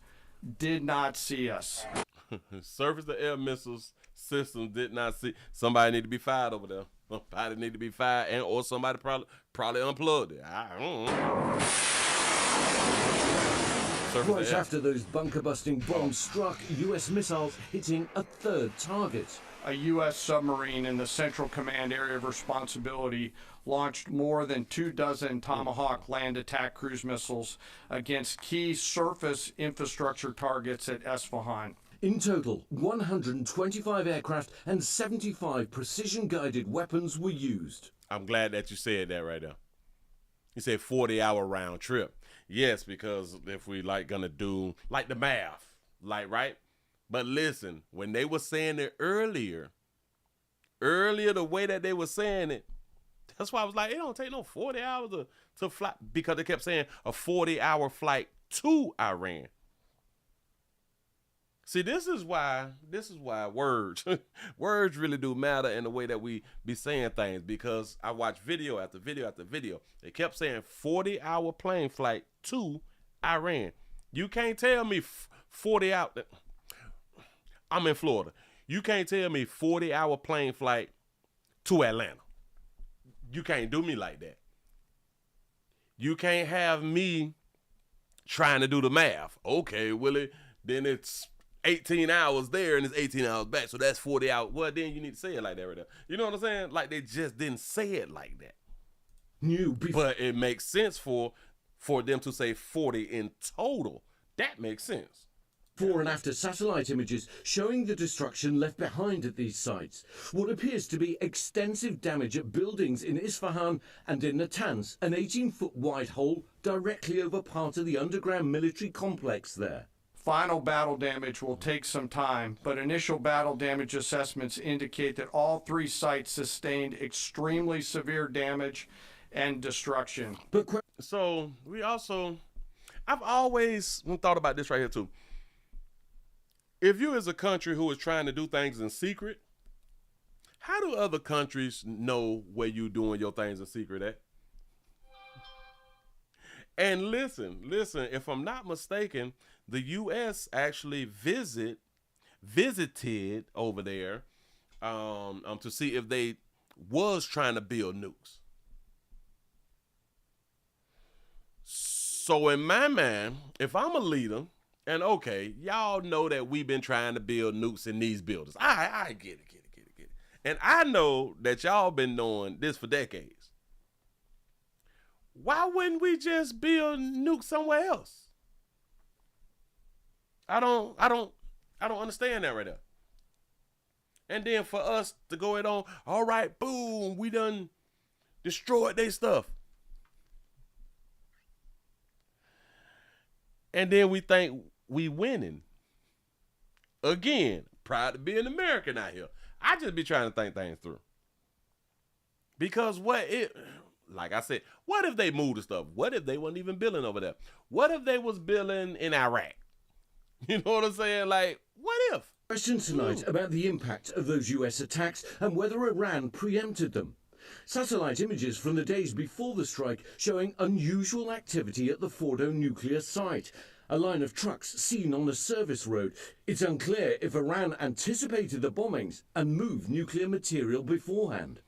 did not see us. Surface-to-air missiles systems did not see. Somebody need to be fired over there. Somebody need to be fired, and or somebody probably unplugged it. I don't know. Right after those bunker-busting bombs struck, U.S. missiles hitting a third target. A U.S. submarine in the Central Command Area of Responsibility launched more than 24 Tomahawk land attack cruise missiles against key surface infrastructure targets at Esfahan. In total, 125 aircraft and 75 precision-guided weapons were used. I'm glad that you said that right there. You said 40-hour round trip. Yes, because if we gonna do the math, right? But listen, when they were saying it earlier, the way that they were saying it, that's why I was like, it don't take no 40 hours to fly, because they kept saying a 40-hour flight to Iran. See, this is why words really do matter in the way that we be saying things, because I watched video after video after video. They kept saying 40-hour plane flight to Iran. You can't tell me 40 hours. I'm in Florida. You can't tell me 40-hour plane flight to Atlanta. You can't do me like that. You can't have me trying to do the math. Okay, Willie, then it's 18 hours there and it's 18 hours back, so that's 40 hours. Well, then you need to say it like that right there. You know what I'm saying? Like, they just didn't say it like that. But it makes sense for them to say 40 in total. That makes sense. Before and after satellite images showing the destruction left behind at these sites. What appears to be extensive damage at buildings in Isfahan and in Natanz, an 18-foot wide hole directly over part of the underground military complex there. Final battle damage will take some time, but initial battle damage assessments indicate that all 3 sites sustained extremely severe damage and destruction. So I've always thought about this right here too. If you as a country who is trying to do things in secret, how do other countries know where you doing your things in secret at? And listen, if I'm not mistaken, the U.S. actually visited over there to see if they was trying to build nukes. So in my mind, if I'm a leader, and okay, y'all know that we've been trying to build nukes in these buildings. I get it. And I know that y'all been knowing this for decades. Why wouldn't we just build nukes somewhere else? I don't understand that right there. And then for us to go it on, all right, boom, we done destroyed their stuff. And then we think we winning. Again, proud to be an American out here. I just be trying to think things through. Because like I said, what if they moved the stuff? What if they wasn't even building over there? What if they was building in Iraq? You know what I'm saying? Like, what if? Question tonight about the impact of those US attacks and whether Iran preempted them. Satellite images from the days before the strike showing unusual activity at the Fordo nuclear site. A line of trucks seen on a service road. It's unclear if Iran anticipated the bombings and moved nuclear material beforehand.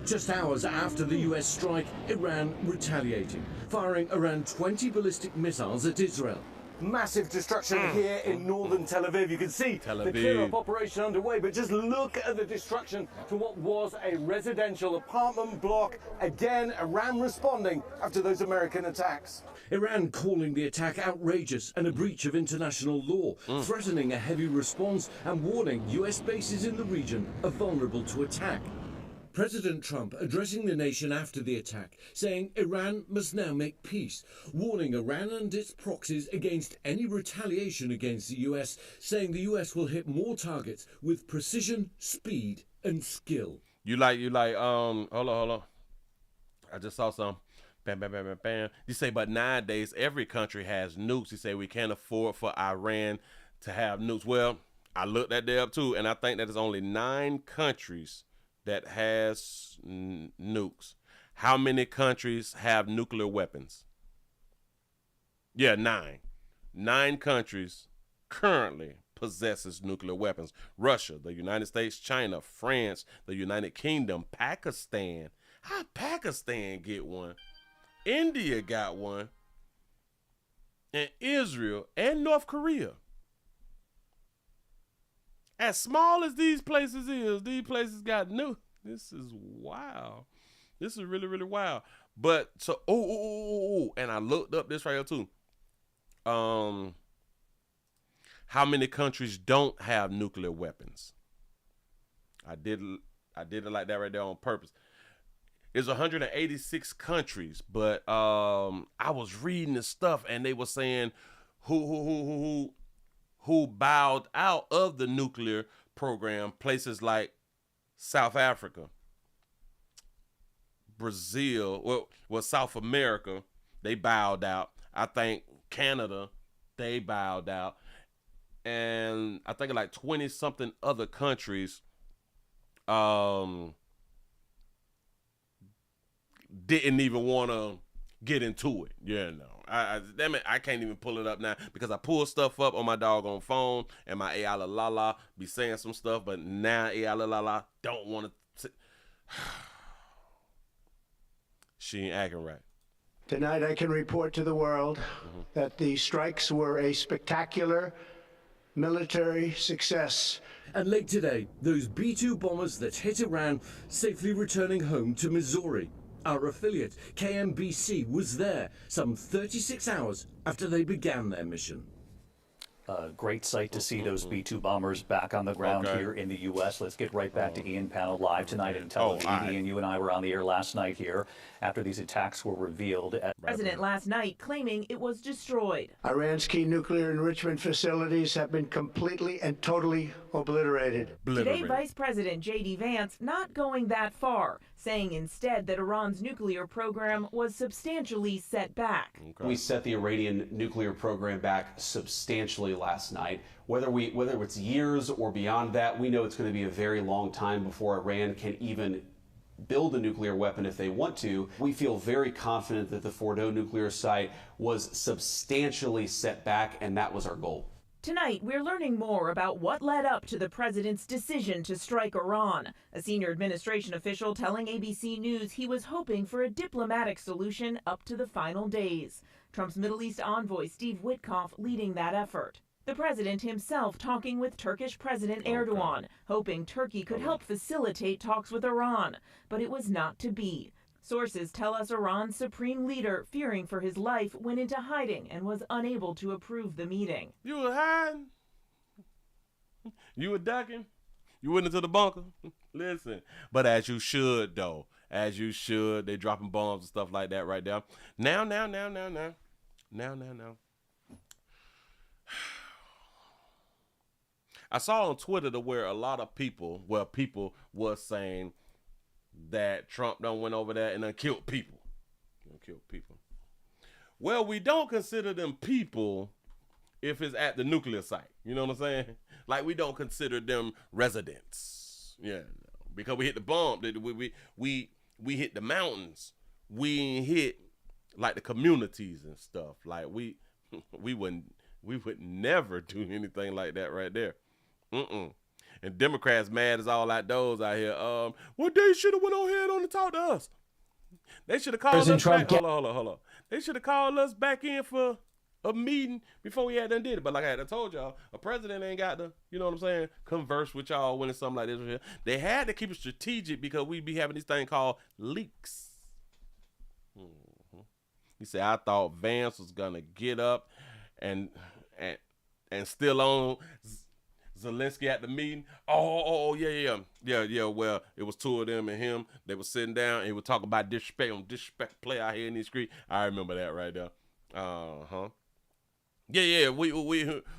Just hours after the US strike, Iran retaliating, firing around 20 ballistic missiles at Israel. Massive destruction here in northern Tel Aviv. You can see the clear-up operation underway, but just look at the destruction to what was a residential apartment block. Again, Iran responding after those American attacks. Iran calling the attack outrageous and a breach of international law, threatening a heavy response and warning US bases in the region are vulnerable to attack. President Trump addressing the nation after the attack, saying Iran must now make peace, warning Iran and its proxies against any retaliation against the US, saying the US will hit more targets with precision, speed, and skill. Hold on. I just saw some. Bam, bam, bam, bam, bam. You say, but nowadays every country has nukes. You say we can't afford for Iran to have nukes. Well, I looked that there up too, and I think that there's only 9 countries that has nukes. How many countries have nuclear weapons? Yeah, 9. 9 countries currently possesses nuclear weapons. Russia, the United States, China, France, the United Kingdom, Pakistan. How'd Pakistan get one? India got one. And Israel and North Korea. As small as these places is, these places got nukes. This is wild. This is really, really wild. But so, and I looked up this right here too. How many countries don't have nuclear weapons? I did it like that right there on purpose. It's 186 countries, but I was reading this stuff and they were saying who bowed out of the nuclear program. Places like South Africa, Brazil, well, South America, they bowed out. I think Canada, they bowed out. And I think like 20 something other countries didn't even want to get into it. Yeah, no. Damn it, I can't even pull it up now because I pull stuff up on my doggone phone and my AI la la be saying some stuff, but now AI la la don't want to. She ain't acting right. Tonight I can report to the world that the strikes were a spectacular military success. And late today, those B-2 bombers that hit Iran safely returning home to Missouri. Our affiliate, KMBC, was there some 36 hours after they began their mission. Great sight to see those B-2 bombers back on the ground here in the U.S. Let's get right back to Ian Panel live tonight in Tel Aviv. Ian, you and I were on the air last night here after these attacks were revealed. President last night claiming it was destroyed. Iran's key nuclear enrichment facilities have been completely and totally obliterated. Today, Vice President J.D. Vance not going that far, saying instead that Iran's nuclear program was substantially set back. We set the Iranian nuclear program back substantially last night. Whether it's years or beyond that, we know it's going to be a very long time before Iran can even build a nuclear weapon if they want to. We feel very confident that the Fordo nuclear site was substantially set back, and that was our goal. Tonight, we're learning more about what led up to the president's decision to strike Iran. A senior administration official telling ABC News he was hoping for a diplomatic solution up to the final days. Trump's Middle East envoy Steve Witkoff leading that effort. The president himself talking with Turkish President Erdogan, hoping Turkey could help facilitate talks with Iran. But it was not to be. Sources tell us Iran's supreme leader, fearing for his life, went into hiding and was unable to approve the meeting. You were hiding? You were ducking? You went into the bunker? Listen, but as you should, though. As you should. They dropping bombs and stuff like that right there. Now. Now. I saw on Twitter to where a lot of people was saying that Trump done went over there and done killed people. Well, we don't consider them people if it's at the nuclear site. You know what I'm saying? Like, we don't consider them residents. Yeah, because we hit the bomb. We hit the mountains. We ain't hit like the communities and stuff. Like we would never do anything like that right there. And Democrats mad as all like those out here. Well, they should have went on ahead on to talk to us. They should have called us back. Hold on. They should have called us back in for a meeting before we had done did it. But like I told y'all, a president ain't got to, you know what I'm saying, converse with y'all when it's something like this. They had to keep it strategic because we be having this thing called leaks. He said, I thought Vance was gonna get up and still on Zelensky at the meeting. Yeah. Well, it was two of them and him. They were sitting down and he was talking about disrespect play out here in the street. I remember that right there. Yeah.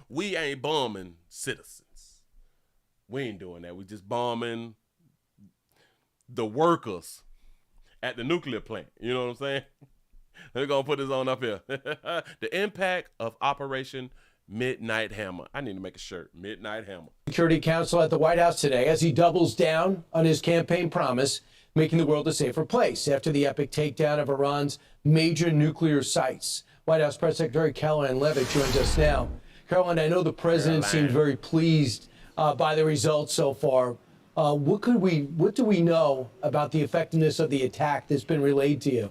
We ain't bombing citizens. We ain't doing that. We just bombing the workers at the nuclear plant. You know what I'm saying? We're gonna put this on up here. The impact of Operation Midnight Hammer. I need to make a shirt. Midnight Hammer. Security Council at the White House today as he doubles down on his campaign promise, making the world a safer place after the epic takedown of Iran's major nuclear sites. White House Press Secretary Caroline Leavitt joins us now. Caroline, I know the president seemed very pleased by the results so far. What do we know about the effectiveness of the attack that's been relayed to you?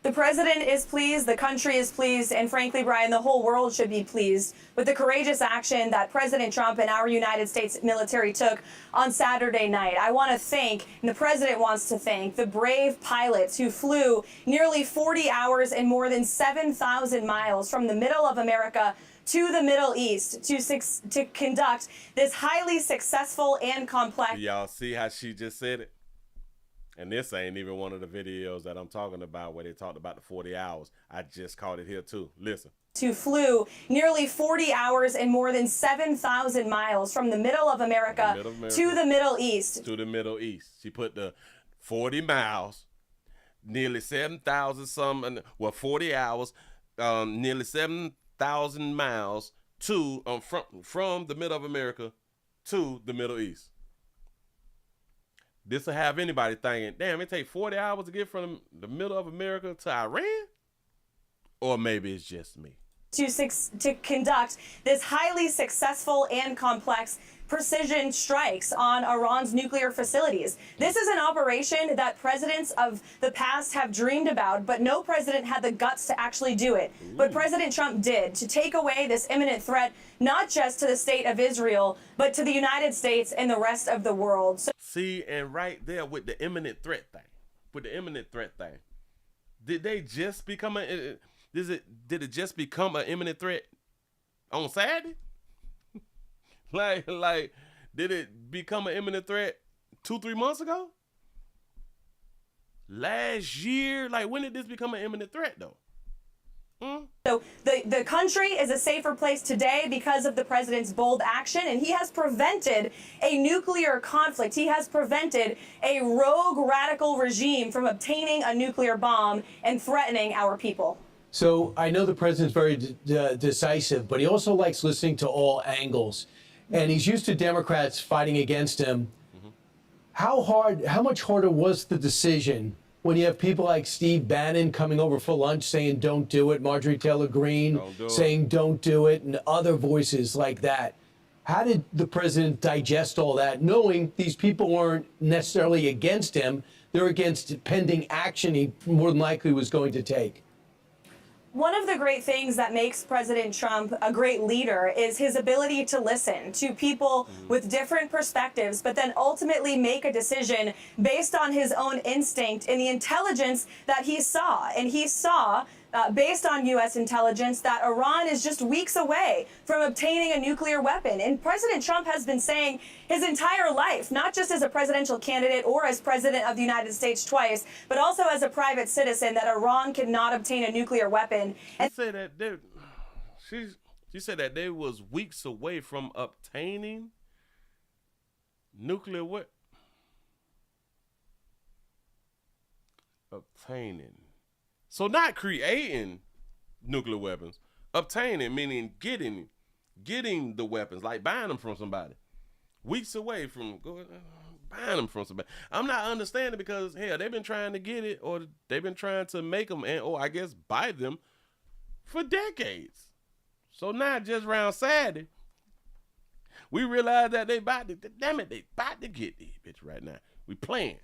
The president is pleased, the country is pleased, and frankly, Brian, the whole world should be pleased with the courageous action that President Trump and our United States military took on Saturday night. I want to thank, and the president wants to thank, the brave pilots who flew nearly 40 hours and more than 7,000 miles from the middle of America to the Middle East to conduct this highly successful and complex. Y'all see how she just said it? And this ain't even one of the videos that I'm talking about where they talked about the 40 hours. I just caught it here too. Listen. Who flew nearly 40 hours and more than 7,000 miles from the middle of America to the Middle East. To the Middle East. She put the 40 miles, nearly 7,000 some, 40 hours, nearly 7,000 miles to from the middle of America to the Middle East. This will have anybody thinking, damn, it take 40 hours to get from the middle of America to Iran? Or maybe it's just me. To conduct this highly successful and complex precision strikes on Iran's nuclear facilities. This is an operation that presidents of the past have dreamed about, but no president had the guts to actually do it. But President Trump did, to take away this imminent threat, not just to the state of Israel, but to the United States and the rest of the world. See, and right there with the imminent threat thing, did they just become did it just become an imminent threat on Saturday? like, did it become an imminent threat 2-3 months ago? Last year? Like, when did this become an imminent threat, though? So the country is a safer place today because of the president's bold action, and he has prevented a nuclear conflict. He has prevented a rogue radical regime from obtaining a nuclear bomb and threatening our people. So I know the president's very decisive, but he also likes listening to all angles. And he's used to Democrats fighting against him. How much harder was the decision when you have people like Steve Bannon coming over for lunch saying don't do it, Marjorie Taylor Greene saying don't do it, and other voices like that? How did the president digest all that, knowing these people weren't necessarily against him, they're against pending action he more than likely was going to take? One of the great things that makes President Trump a great leader is his ability to listen to people with different perspectives, but then ultimately make a decision based on his own instinct and the intelligence that he saw. And he saw based on U.S. intelligence, that Iran is just weeks away from obtaining a nuclear weapon. And President Trump has been saying his entire life, not just as a presidential candidate or as president of the United States twice, but also as a private citizen, that Iran cannot obtain a nuclear weapon. And she said that they was weeks away from obtaining nuclear weapons. Obtaining. So not creating nuclear weapons. Obtaining, meaning getting the weapons, like buying them from somebody. Weeks away from buying them from somebody. I'm not understanding, because hell, they've been trying to get it, or they've been trying to make them, or I guess buy them for decades. So now just around Saturday, we realize that they about to get these bitch right now. We playing.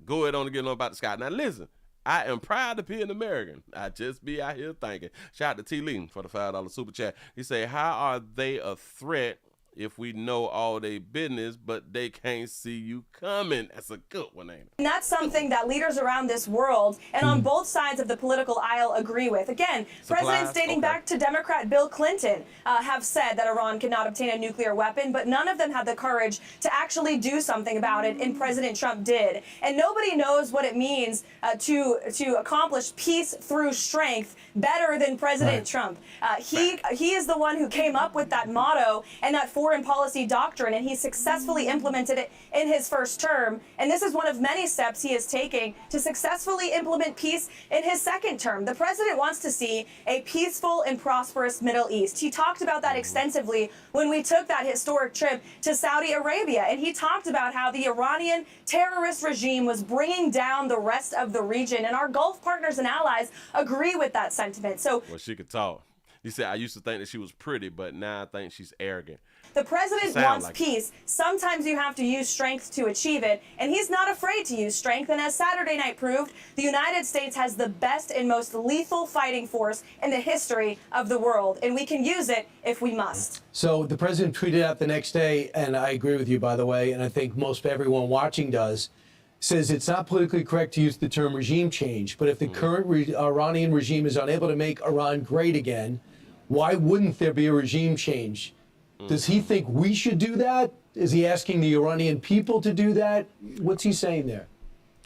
Go ahead on and get on about the sky. Now listen, I am proud to be an American. I just be out here thinking. Shout out to T. Lee for the $5 super chat. He say, how are they a threat if we know all they business, but they can't see you coming? That's a good one, ain't it? And that's something that leaders around this world and on both sides of the political aisle agree with. Again, presidents dating back to Democrat Bill Clinton have said that Iran cannot obtain a nuclear weapon, but none of them had the courage to actually do something about it, and President Trump did. And nobody knows what it means to accomplish peace through strength better than President Trump. He is the one who came up with that motto and that foreign policy doctrine, and he successfully implemented it in his first term. And this is one of many steps he is taking to successfully implement peace in his second term. The president wants to see a peaceful and prosperous Middle East. He talked about that extensively when we took that historic trip to Saudi Arabia, and he talked about how the Iranian terrorist regime was bringing down the rest of the region, and our Gulf partners and allies agree with that sentiment. So, well, she could talk. He said, I used to think that she was pretty, but now I think she's arrogant. The president wants peace. Sometimes you have to use strength to achieve it, and he's not afraid to use strength. And as Saturday night proved, the United States has the best and most lethal fighting force in the history of the world, and we can use it if we must. So the president tweeted out the next day, and I agree with you, by the way, and I think most everyone watching does, says it's not politically correct to use the term regime change, but if the current Iranian regime is unable to make Iran great again, why wouldn't there be a regime change? Does he think we should do that? Is he asking the Iranian people to do that? What's he saying there?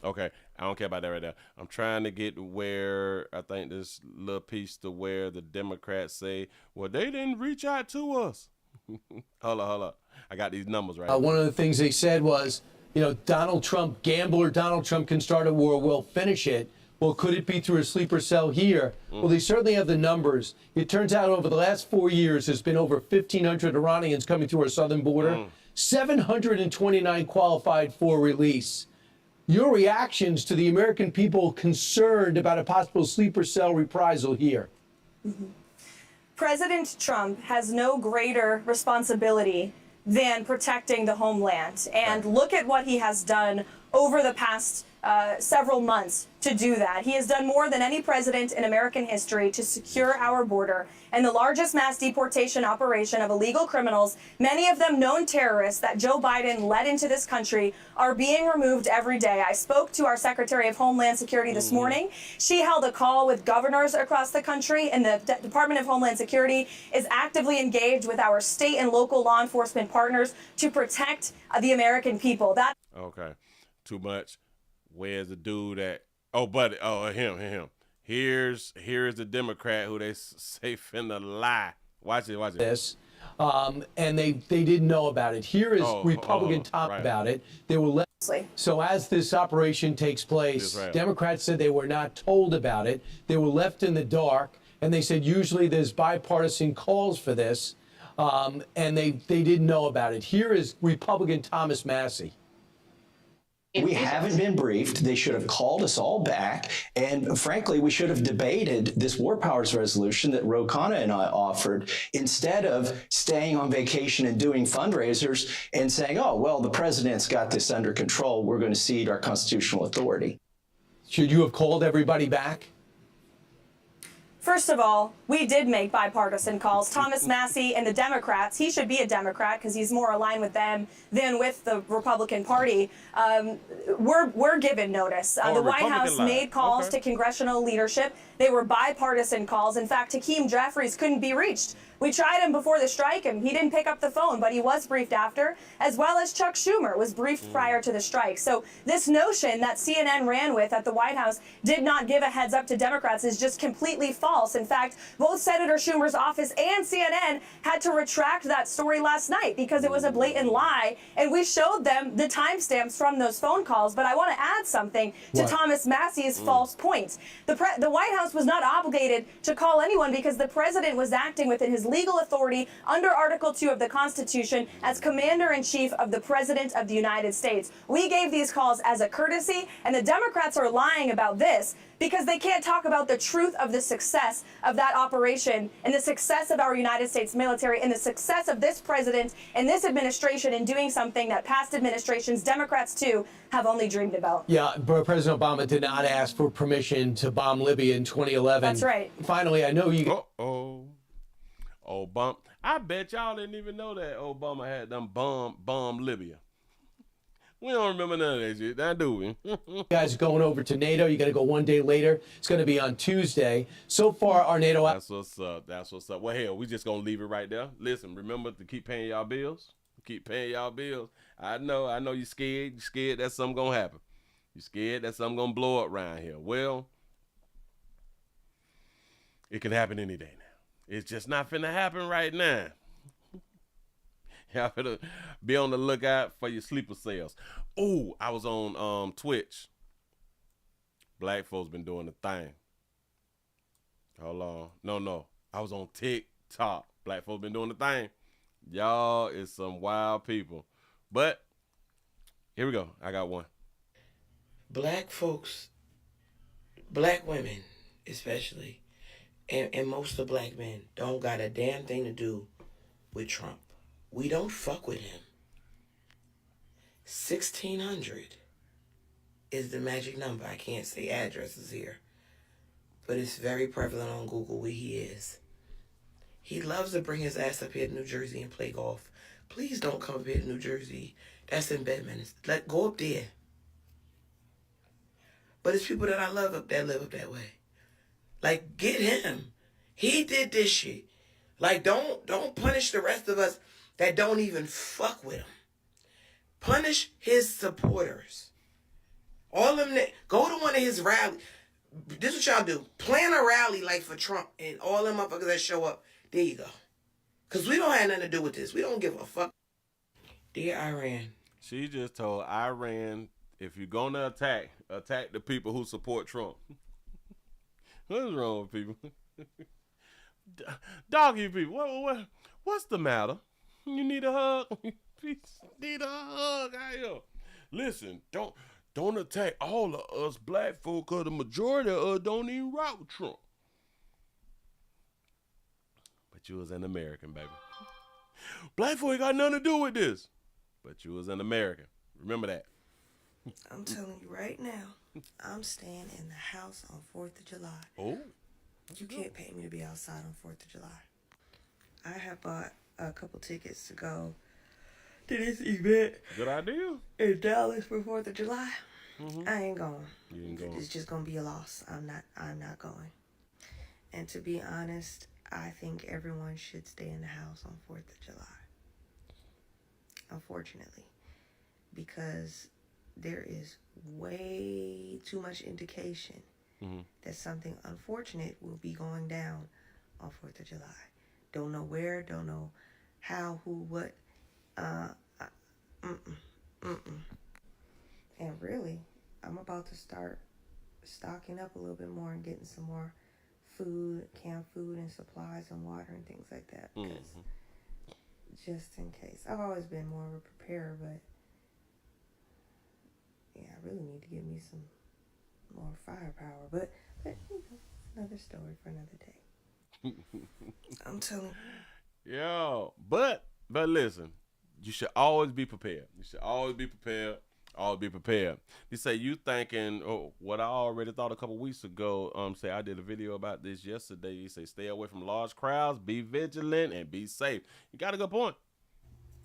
Okay, I don't care about that right now. I'm trying to get where I think this little piece to where the Democrats say, well, they didn't reach out to us. Hold up. I got these numbers right. One of the things they said was, you know, Donald Trump can start a war, we'll finish it. Well, could it be through a sleeper cell here? Well, they certainly have the numbers. It turns out over the last 4 years, there's been over 1,500 Iranians coming through our southern border. 729 qualified for release. Your reactions to the American people concerned about a possible sleeper cell reprisal here? President Trump has no greater responsibility than protecting the homeland. And look at what he has done over the past several months to do that. He has done more than any president in American history to secure our border, and the largest mass deportation operation of illegal criminals, many of them known terrorists that Joe Biden led into this country, are being removed every day. I spoke to our Secretary of Homeland Security this morning. She held a call with governors across the country, and the Department of Homeland Security is actively engaged with our state and local law enforcement partners to protect the American people. Okay, too much. Where's the dude at? Oh, buddy. Oh, him. Here's the Democrat who they say finna lie. Watch it. This, and they didn't know about it. Here is Republican top about it. They were left. So as this operation takes place, Democrats said they were not told about it. They were left in the dark, and they said usually there's bipartisan calls for this, and they didn't know about it. Here is Republican Thomas Massey. We haven't been briefed. They should have called us all back. And frankly, we should have debated this war powers resolution that Ro Khanna and I offered instead of staying on vacation and doing fundraisers and saying, oh, well, the president's got this under control. We're going to cede our constitutional authority. Should you have called everybody back? First of all, we did make bipartisan calls. Thomas Massey and the Democrats, he should be a Democrat because he's more aligned with them than with the Republican Party. We're given notice. The White House made calls to congressional leadership. They were bipartisan calls. In fact, Hakeem Jeffries couldn't be reached. We tried him before the strike, and he didn't pick up the phone, but he was briefed after, as well as Chuck Schumer was briefed prior to the strike. So this notion that CNN ran with at the White House did not give a heads up to Democrats is just completely false. In fact, both Senator Schumer's office and CNN had to retract that story last night because it was a blatant lie, and we showed them the timestamps from those phone calls. But I want to add something to Thomas Massey's false points. The White House was not obligated to call anyone because the president was acting within his legal authority under Article 2 of the Constitution as Commander-in-Chief of the President of the United States. We gave these calls as a courtesy, and the Democrats are lying about this because they can't talk about the truth of the success of that operation and the success of our United States military and the success of this president and this administration in doing something that past administrations, Democrats too, have only dreamed about. Yeah, but President Obama did not ask for permission to bomb Libya in 2011. That's right. Finally, I know you... Obama. I bet y'all didn't even know that Obama had them bomb Libya. We don't remember none of that shit, now do we? You guys are going over to NATO. You got to go one day later. It's going to be on Tuesday. So far, our NATO... That's what's up. That's what's up. Well, hell, we just going to leave it right there. Listen, remember to keep paying y'all bills. Keep paying y'all bills. I know you're scared. You're scared that something going to happen. You're scared that something going to blow up around here. Well, it can happen any day now. It's just not finna happen right now. Y'all better be on the lookout for your sleeper cells. Oh, I was on Twitch. Black folks been doing the thing. Hold on. No. I was on TikTok. Black folks been doing the thing. Y'all is some wild people. But here we go. I got one. Black folks, black women especially, and most of black men don't got a damn thing to do with Trump. We don't fuck with him. 1600 is the magic number. I can't say addresses here, but it's very prevalent on Google where he is. He loves to bring his ass up here to New Jersey and play golf. Please don't come up here to New Jersey. That's in Bedminster. Go up there. But it's people that I love up there live up that way. Like, get him. He did this shit. Like, don't punish the rest of us that don't even fuck with him. Punish his supporters. All them go to one of his rallies. This is what y'all do. Plan a rally like for Trump and all them motherfuckers that show up. There you go. Because we don't have nothing to do with this. We don't give a fuck. Dear Iran. She just told Iran, if you're going to attack the people who support Trump. What's wrong with people? Doggy people, what's the matter? You need a hug? Need a hug out here. Listen, don't attack all of us black folk, because the majority of us don't even rock with Trump. But you was an American, baby. Black folk ain't got nothing to do with this. But you was an American. Remember that. I'm telling you right now, I'm staying in the house on 4th of July. Oh. You can't pay me to be outside on 4th of July. I have bought a couple tickets to go to this event. Good idea. In Dallas for 4th of July. Mm-hmm. I ain't going. You ain't going. It's just going to be a loss. I'm not going. And to be honest, I think everyone should stay in the house on 4th of July. Unfortunately. Because there is way too much indication that something unfortunate will be going down on 4th of July. Don't know where, don't know how, who, what. And really, I'm about to start stocking up a little bit more and getting some more food, canned food and supplies and water and things like that. Because just in case. I've always been more of a preparer, but yeah, I really need to give me some more firepower. But you know, another story for another day. I'm telling you. Yo, but listen, you should always be prepared. You should always be prepared. All be prepared. He say you thinking, oh, what I already thought a couple weeks ago. Say I did a video about this yesterday. He say stay away from large crowds, be vigilant, and be safe. You got a good point.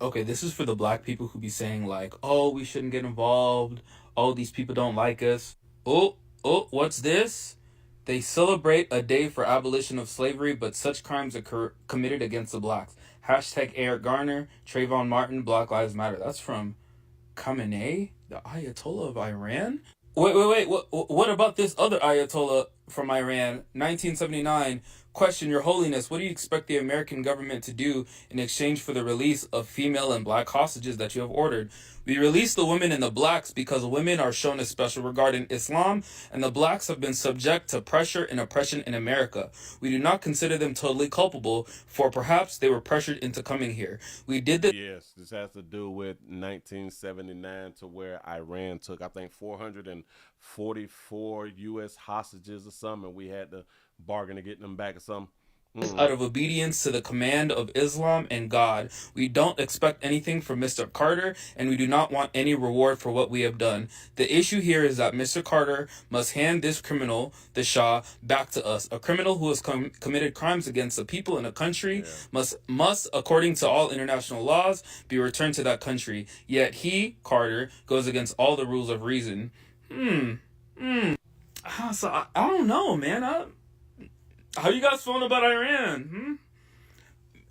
Okay, this is for the black people who be saying like, oh, we shouldn't get involved. Oh, these people don't like us. Oh, what's this? They celebrate a day for abolition of slavery, but such crimes are committed against the blacks. Hashtag Eric Garner, Trayvon Martin, Black Lives Matter. That's from Khamenei, the Ayatollah of Iran? Wait. What about this other Ayatollah from Iran? 1979. Question, Your Holiness, what do you expect the American government to do in exchange for the release of female and black hostages that you have ordered? We release the women and the blacks because women are shown a special regard in Islam, and the blacks have been subject to pressure and oppression in America. We do not consider them totally culpable, for perhaps they were pressured into coming here. We did this. Yes, this has to do with 1979 to where Iran took, I think, 444 U.S. hostages or something, and we had to bargain to get them back or something. Out of obedience to the command of Islam and God. We don't expect anything from Mr. Carter, and we do not want any reward for what we have done. The issue here is that Mr. Carter must hand this criminal, the Shah, back to us. A criminal who has committed crimes against the people in a country must, according to all international laws, be returned to that country. Yet he, Carter, goes against all the rules of reason. So I don't know, man. How you guys feeling about Iran?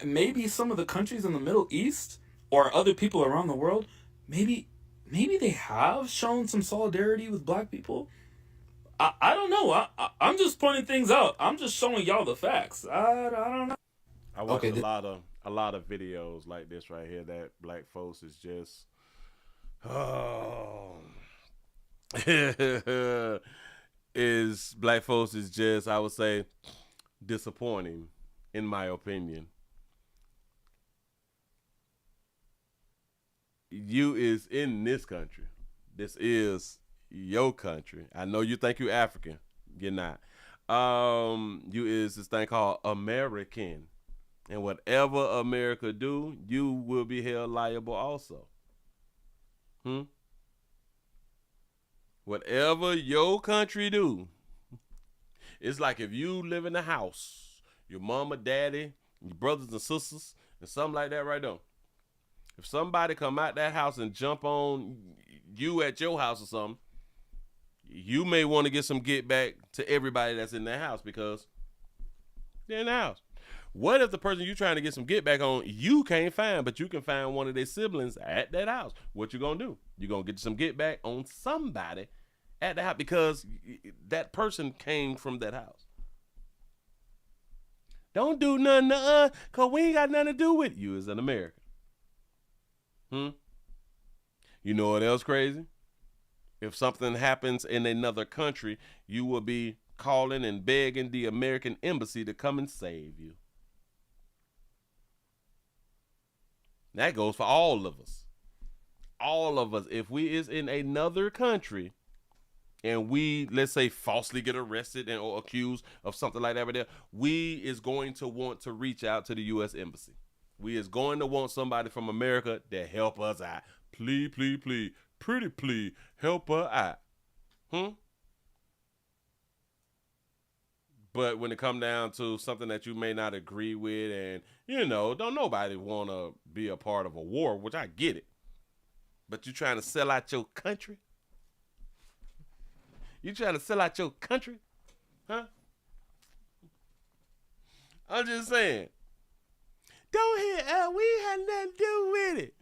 Maybe some of the countries in the Middle East or other people around the world, maybe they have shown some solidarity with black people. I don't know. I'm just pointing things out. I'm just showing y'all the facts. I don't know. I watch a lot of videos like this right here that black folks is just black folks is just, I would say, disappointing, in my opinion. You is in this country. This is your country. I know you think you African. You're not. You is this thing called American. And whatever America do, you will be held liable also. Whatever your country do. It's like if you live in a house, your mama, daddy, your brothers and sisters, and something like that right there. If somebody come out that house and jump on you at your house or something, you may want to get some get back to everybody that's in that house because they're in the house. What if the person you trying to get some get back on, you can't find, but you can find one of their siblings at that house? What you gonna do? You gonna get some get back on somebody at the house because that person came from that house. Don't do nothing to us because we ain't got nothing to do with you as an American. You know what else crazy? If something happens in another country, you will be calling and begging the American embassy to come and save you. That goes for all of us. All of us. If we is in another country and we, let's say, falsely get arrested and or accused of something like that right there, we is going to want to reach out to the U.S. Embassy. We is going to want somebody from America to help us out. Please, please, please, pretty please, help her out. But when it come down to something that you may not agree with and, don't nobody want to be a part of a war, which I get it. But you trying to sell out your country? You trying to sell out your country? Huh? I'm just saying. Don't hit us. We had nothing to do with it.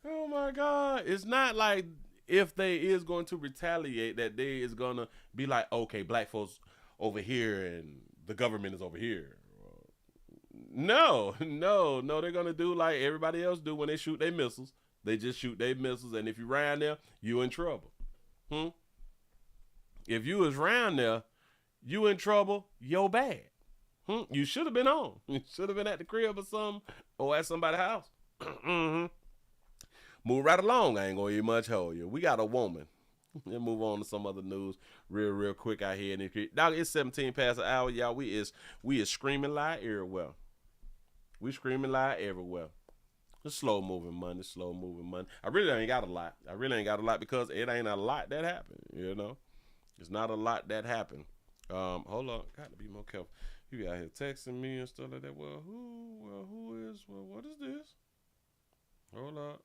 Oh my God. It's not like if they is going to retaliate that they is going to be like, okay, black folks over here and the government is over here. No, they're going to do like everybody else do when they shoot their missiles. They just shoot their missiles, and if you round there, you in trouble. If you was round there, you in trouble, you're bad. You should have been home. You should have been at the crib or something, or at somebody's house. Move right along. I ain't going to eat much hold you. We got a woman. Let's move on to some other news real quick out here. Dog, it's 17 past an hour, y'all. We is screaming loud everywhere. We screaming loud everywhere. It's slow moving money, slow moving money. I really ain't got a lot. Because it ain't a lot that happened, you know. It's not a lot that happened. Hold on, got to be more careful. You out here texting me and stuff like that. What is this? Hold up.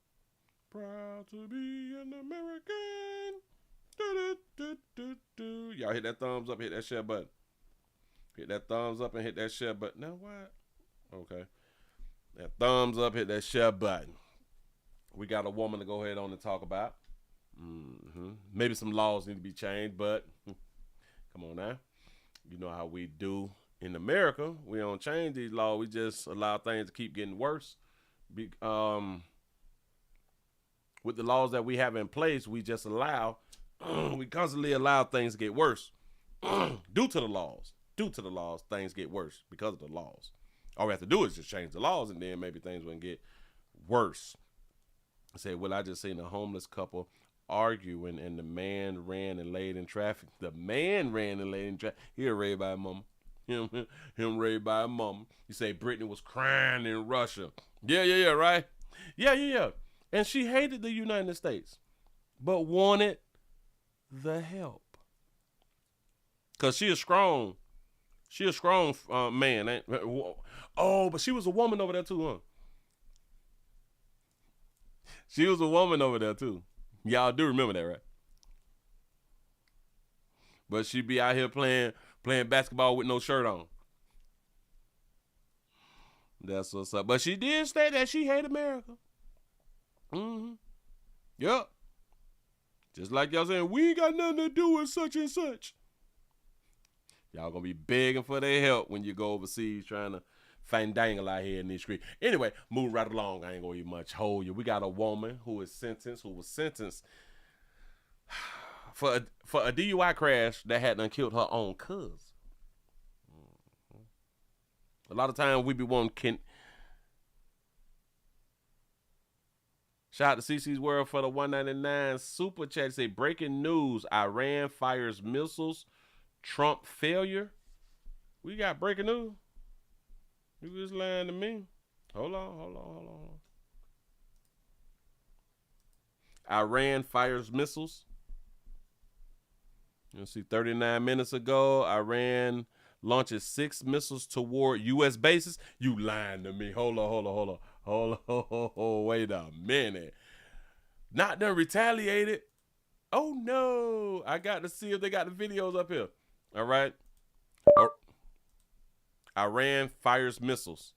Proud to be an American. Do. Y'all hit that thumbs up, hit that share button. Hit that thumbs up and hit that share button. Now what? Okay. That thumbs up, hit that share button. We got a woman to go ahead on and talk about. Maybe some laws need to be changed, but come on now. You know how we do in America. We don't change these laws. We just allow things to keep getting worse. With the laws that we have in place, we just allow, we constantly allow things to get worse. Due to the laws, things get worse because of the laws. All we have to do is just change the laws, and then maybe things wouldn't get worse. I said, well, I just seen a homeless couple arguing, and the man ran and laid in traffic. He was raised by a mama. Him raised by a mama. You say Brittany was crying in Russia. Yeah, right? Yeah. And she hated the United States, but wanted the help. Because she a strong man. Oh, but she was a woman over there too, huh? She was a woman over there too. Y'all do remember that, right? But she be out here playing basketball with no shirt on. That's what's up. But she did say that she hate America. Yep. Just like y'all saying, we ain't got nothing to do with such and such. Y'all gonna be begging for their help when you go overseas trying to fandangle out here in these streets. Anyway, move right along. I ain't gonna even much hold you. We got a woman who was sentenced for a DUI crash that had done killed her own cousin. A lot of times we be wanting shout out to CC's World for the 199 super chat. Say breaking news: Iran fires missiles. Trump failure. We got breaking news. You just lying to me. Hold on. Iran fires missiles. You see, 39 minutes ago, Iran launches 6 missiles toward U.S. bases. You lying to me. Hold on. Wait a minute. Not done retaliated. Oh, no. I got to see if they got the videos up here. All right. Iran fires missiles.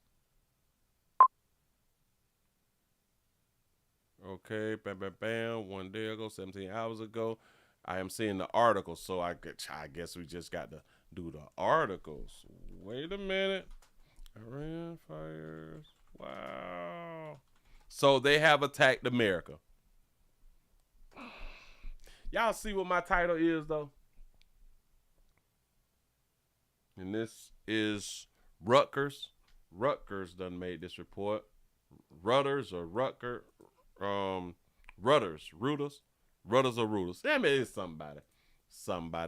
Okay, bam. 1 day ago, 17 hours ago. I am seeing the article, so I guess we just got to do the articles. Wait a minute. Iran fires. Wow. So they have attacked America. Y'all see what my title is, though? And this is Rutgers. Rutgers done made this report. Rudders or Rutger. Rudders or Reuters. I mean, it's somebody.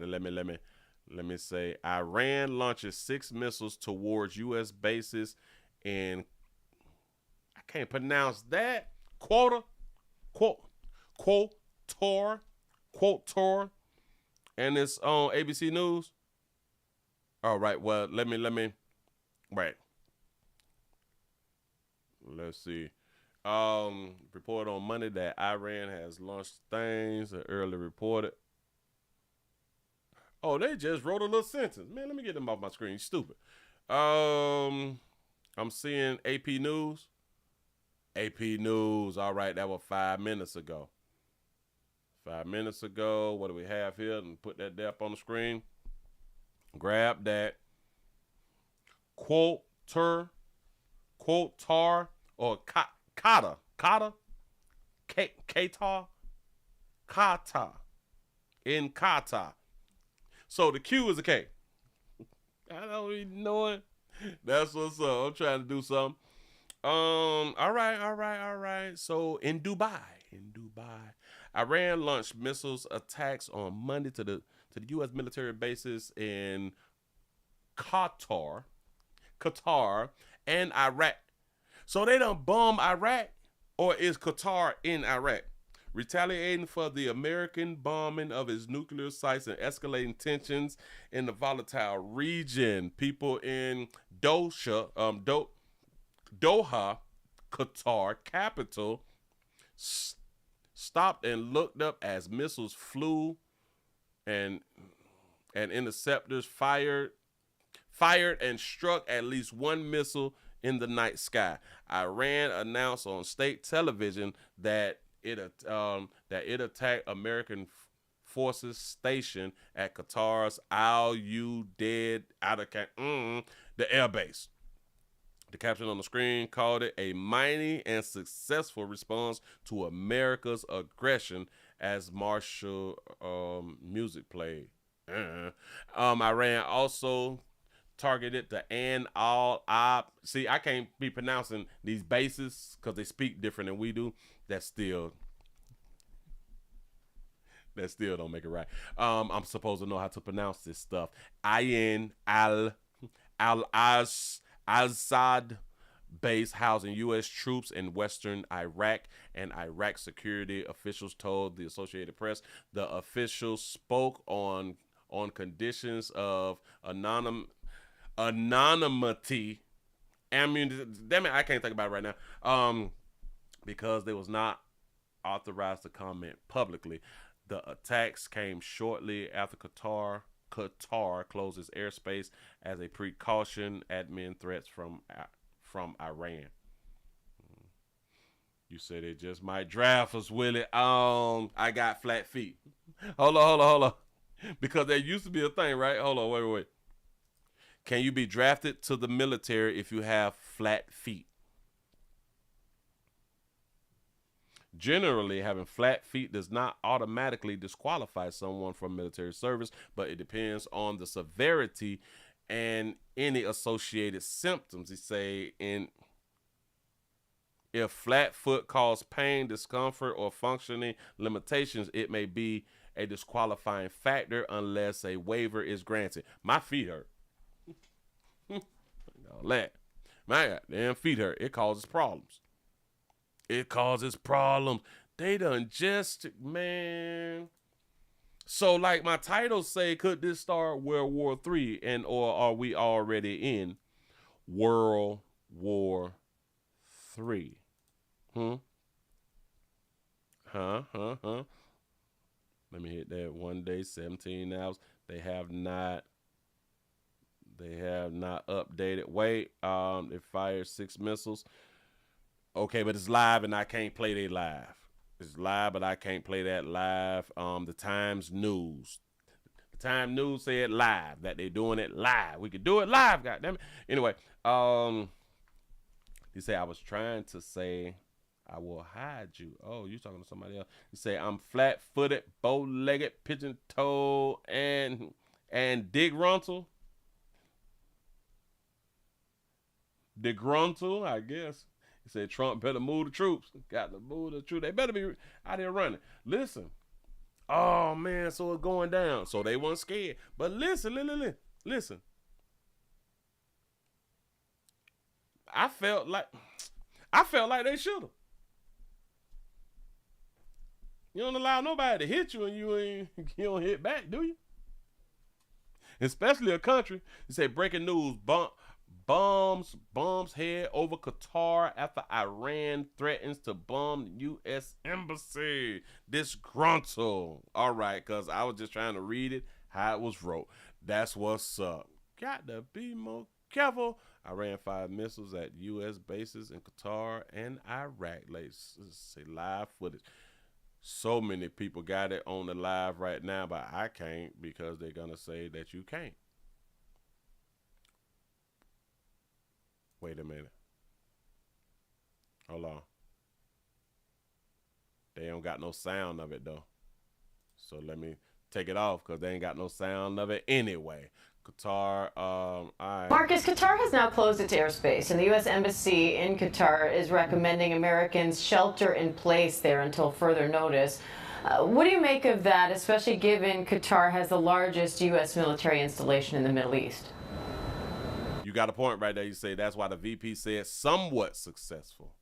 Let me say. Iran launches 6 missiles towards U.S. bases in, I can't pronounce that. Quotor, and it's on ABC News. All right. Well, let me. Right. Let's see. Report on Monday that Iran has launched things earlier reported. Oh, they just wrote a little sentence. Man, let me get them off my screen. Stupid. I'm seeing AP News. AP News. All right, that was 5 minutes ago. 5 minutes ago. What do we have here? And put that there up on the screen. Grab that. Quotar or Kata. In Kata. So the Q is a K. I don't even know it. That's what's up. I'm trying to do something. All right. So in Dubai, Iran launched missiles attacks on Monday to the U.S. military bases in Qatar, and Iraq. So they done bomb Iraq. Or is Qatar in Iraq? Retaliating for the American bombing of its nuclear sites and escalating tensions in the volatile region. People in Doha, Qatar capital, stopped and looked up as missiles flew and interceptors fired and struck at least one missile in the night sky. Iran announced on state television that it attacked American forces stationed at Qatar's Al Udeid the airbase. The caption on the screen called it a mighty and successful response to America's aggression as martial music played. Iran also targeted the Al-Ab. See, I can't be pronouncing these bases because they speak different than we do. That still don't make it right. I'm supposed to know how to pronounce this stuff. Ain al-Assad base housing U.S. troops in western Iraq, and Iraq security officials told the Associated Press. The officials spoke on conditions of anonymity. Damn it, I can't think about it right now. Because they was not authorized to comment publicly. The attacks came shortly after Qatar closed its airspace as a precaution amid threats from Iran. You said it just might draft us, Willie. I got flat feet. Hold on. Because there used to be a thing, right? Hold on, wait. Can you be drafted to the military if you have flat feet? Generally, having flat feet does not automatically disqualify someone from military service, but it depends on the severity and any associated symptoms. He say, if flat foot cause pain, discomfort, or functioning limitations, it may be a disqualifying factor unless a waiver is granted. My feet hurt. All that. My goddamn feet hurt. It causes problems. They done just, man. So like my titles say, could this start World War III or are we already in World War III? Let me hit that. 1 day, 17 hours. They have not updated. Wait, it fired 6 missiles. Okay, but it's live and I can't play that live. It's live, but I can't play that live. The Times News. The Times News said live, that they're doing it live. We could do it live, goddammit. Anyway, he said, I was trying to say, I will hide you. Oh, you talking to somebody else. He said, I'm flat-footed, bow-legged, pigeon-toed, and disgruntled. Disgruntled, I guess. He said Trump better move the troops. Got to move the troops. They better be out here running. Listen. Oh, man, so it's going down. So they weren't scared. But listen. I felt like they should have. You don't allow nobody to hit you and you don't hit back, do you? Especially a country. You say breaking news, bombs head over Qatar after Iran threatens to bomb the U.S. embassy. Disgruntled. All right, because I was just trying to read it how it was wrote. That's what's up. Got to be more careful. Iran fired missiles at U.S. bases in Qatar and Iraq. Let's say live footage. So many people got it on the live right now, but I can't because they're going to say that you can't. Wait a minute. Hold on. They don't got no sound of it, though. So let me take it off because they ain't got no sound of it anyway. Qatar, Marcus, Qatar has now closed its airspace, and the U.S. Embassy in Qatar is recommending Americans shelter in place there until further notice. What do you make of that, especially given Qatar has the largest U.S. military installation in the Middle East? You got a point right there. You say that's why the VP said somewhat successful.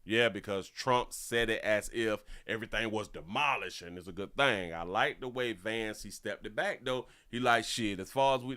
Yeah, because Trump said it as if everything was demolished and it's a good thing. I like the way Vance, he stepped it back, though. He like, shit, as far as we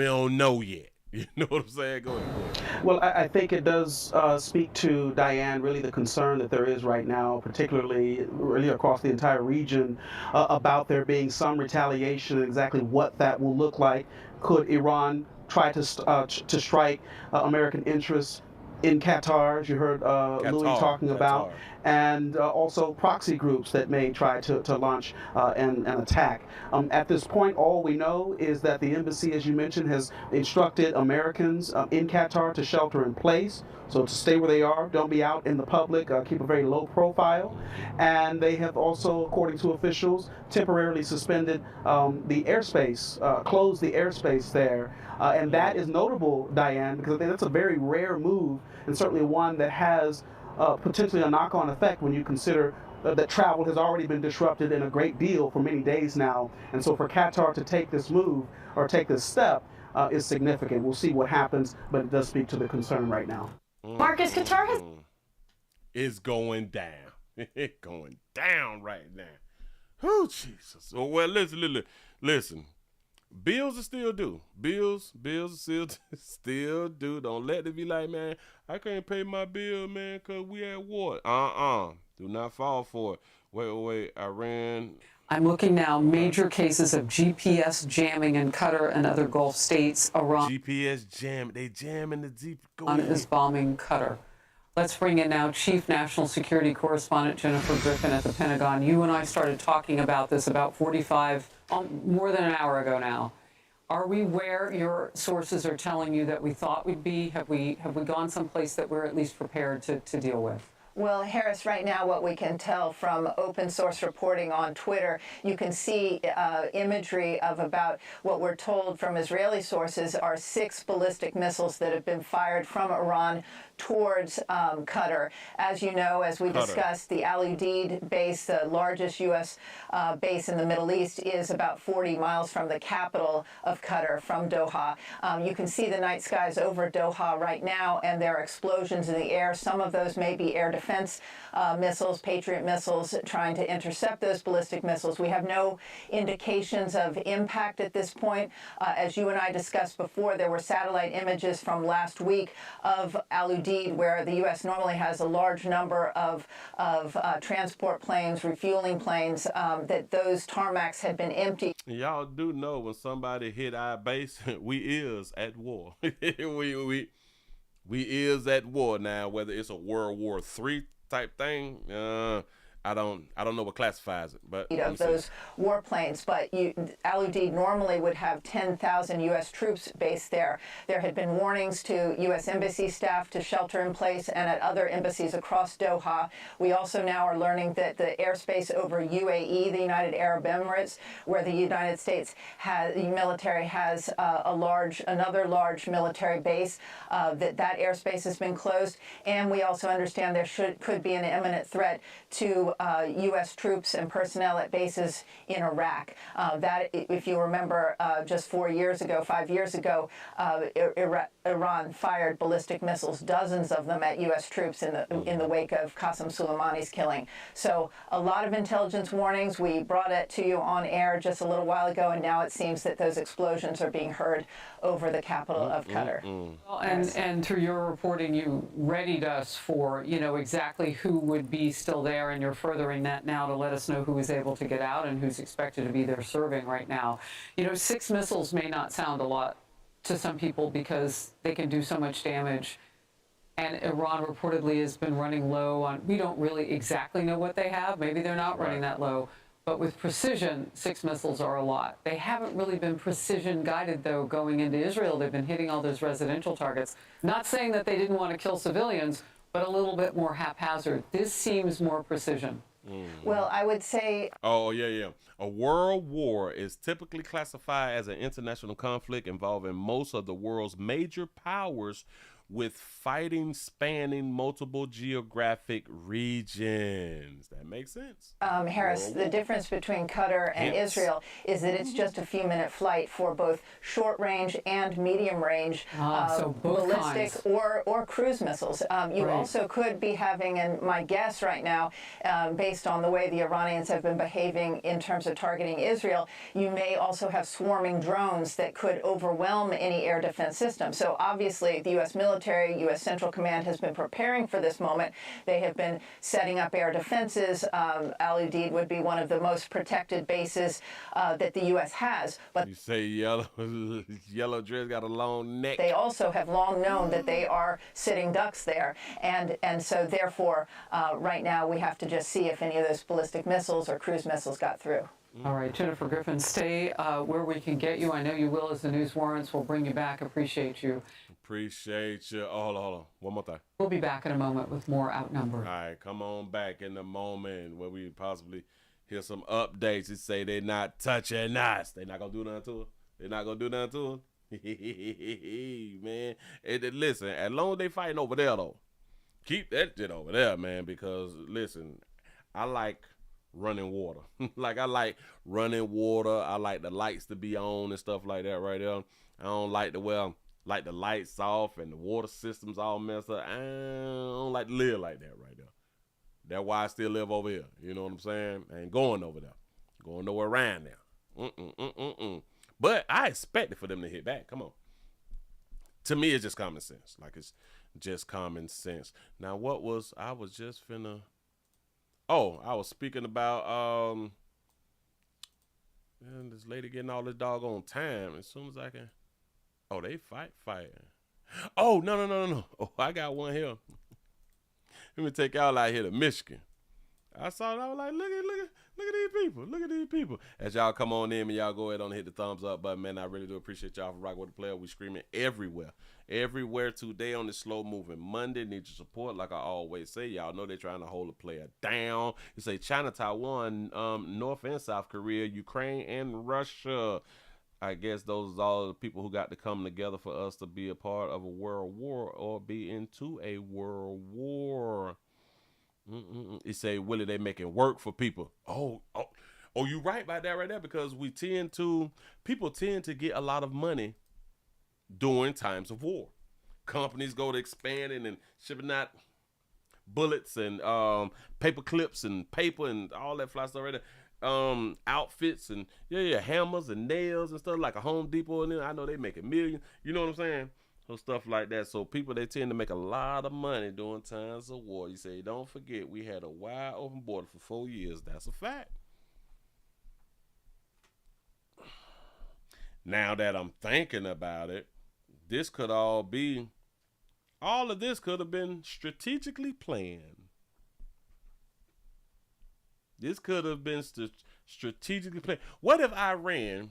don't know yet. You know what I'm saying? Go ahead. Well, I think it does speak to, Diane, really the concern that there is right now, particularly really across the entire region, about there being some retaliation and exactly what that will look like. Could Iran try to strike American interests in Qatar, as you heard Louis talking about, and also proxy groups that may try to launch an attack. At this point, all we know is that the embassy, as you mentioned, has instructed Americans in Qatar to shelter in place, so to stay where they are, don't be out in the public, keep a very low profile. And they have also, according to officials, temporarily suspended the airspace, closed the airspace there. And that is notable, Diane, because I think that's a very rare move, and certainly one that has potentially a knock-on effect when you consider that travel has already been disrupted in a great deal for many days now. And so for Qatar to take this move or take this step is significant. We'll see what happens, but it does speak to the concern right now. Marcus, Qatar has... It's going down. It's going down right now. Oh, Jesus. Oh, well, listen. Bills are still due. Bills are still due. Don't let it be like, man, I can't pay my bill, man, because we at war. Do not fall for it. Wait, Iran. I'm looking now, major cases of GPS jamming in Qatar and other Gulf states. Iran GPS jam. They jam in the deep. is bombing Qatar. Let's bring in now Chief National Security Correspondent Jennifer Griffin at the Pentagon. You and I started talking about this about more than an hour ago now. Are we where your sources are telling you that we thought we'd be? Have we gone someplace that we're at least prepared to deal with? Well, Harris, right now what we can tell from open source reporting on Twitter, you can see imagery of about what we're told from Israeli sources are 6 ballistic missiles that have been fired from Iran towards Qatar. As you know, as we discussed, the Al Udeid base, the largest U.S. Base in the Middle East, is about 40 miles from the capital of Qatar, from Doha. You can see the night skies over Doha right now, and there are explosions in the air. Some of those may be air defense missiles, Patriot missiles, trying to intercept those ballistic missiles. We have no indications of impact at this point. As you and I discussed before, there were satellite images from last week of Al Udeid, where the U.S. normally has a large number of transport planes, refueling planes, that those tarmacs had been empty. Y'all do know when somebody hit our base, we is at war. we is at war now. Whether it's a World War III type thing, I don't know what classifies it, but of those warplanes, but Al Udeid normally would have 10,000 U.S. troops based there. There had been warnings to U.S. embassy staff to shelter in place and at other embassies across Doha. We also now are learning that the airspace over UAE, the United Arab Emirates, where the United States military has another large military base, that airspace has been closed. And we also understand there could be an imminent threat to U.S. troops and personnel at bases in Iraq. That, if you remember, just 5 years ago, Iran fired ballistic missiles, dozens of them at U.S. troops in the wake of Qasem Soleimani's killing. So a lot of intelligence warnings. We brought it to you on air just a little while ago, and now it seems that those explosions are being heard over the capital of Qatar. Well, and through your reporting, you readied us for exactly who would be still there, and you're furthering that now to let us know who is able to get out and who's expected to be there serving right now. 6 missiles may not sound a lot to some people because they can do so much damage. And Iran reportedly has been running low on, we don't really exactly know what they have. Maybe they're not running that low. But with precision, 6 missiles are a lot. They haven't really been precision guided, though, going into Israel. They've been hitting all those residential targets. Not saying that they didn't want to kill civilians, but a little bit more haphazard. This seems more precision. Well, I would say... Oh, yeah. A world war is typically classified as an international conflict involving most of the world's major powers with fighting spanning multiple geographic regions. That makes sense. Harris, the difference between Qatar and Israel is that it's just a few-minute flight for both short-range and medium-range so both ballistic kinds. or cruise missiles. You also could be having, and my guess right now, based on the way the Iranians have been behaving in terms of targeting Israel, you may also have swarming drones that could overwhelm any air defense system. So obviously the U.S. military, U.S. Central Command has been preparing for this moment. They have been setting up air defenses. Al Udeid would be one of the most protected bases that the U.S. has. But you say yellow dress got a long neck. They also have long known that they are sitting ducks there. And so therefore, right now we have to just see if any of those ballistic missiles or cruise missiles got through. All right, Jennifer Griffin, stay where we can get you. I know you will as the news warrants. We'll bring you back. Appreciate you. Appreciate you. Oh, hold on. One more thing. We'll be back in a moment with more Outnumbered. All right, come on back in a moment where we possibly hear some updates that say they're not touching us. They're not going to do nothing to us. They're not going to do nothing to us. Man, listen, as long as they fighting over there, though, keep that shit over there, man, because, listen, I like running water. I like running water. I like the lights to be on and stuff like that right there. I don't like the the lights off and the water systems all messed up. I don't like to live like that right there. That's why I still live over here. You know what I'm saying? I ain't going over there. Going nowhere around there. But I expected for them to hit back. Come on. To me, it's just common sense. It's just common sense. Now, I was speaking about this lady getting all this doggone time as soon as I can. Oh, they fighting. Oh, no. Oh, I got one here. Let me take y'all out here to Michigan. I saw it. I was like, look at these people. Look at these people. As y'all come on in, and y'all go ahead and hit the thumbs up button, man. I really do appreciate y'all for rocking with the player. We screaming everywhere. Everywhere today on this slow moving Monday. Need your support. Like I always say, y'all know they're trying to hold a player down. You say China, Taiwan, North and South Korea, Ukraine, and Russia. I guess those are all the people who got to come together for us to be a part of a world war or be into a world war. You say, Willie, they making work for people. Oh, you right about that right there, because people tend to get a lot of money during times of war. Companies go to expanding and shipping out bullets and paper clips and paper and all that fly stuff right there. Outfits and hammers and nails and stuff like a Home Depot, and then I know they making millions. You know what I'm saying? So stuff like that. So people, they tend to make a lot of money during times of war. You say, don't forget, we had a wide open border for 4 years. That's a fact. Now that I'm thinking about it, all of this could have been strategically planned. This could have been strategically planned. What if Iran,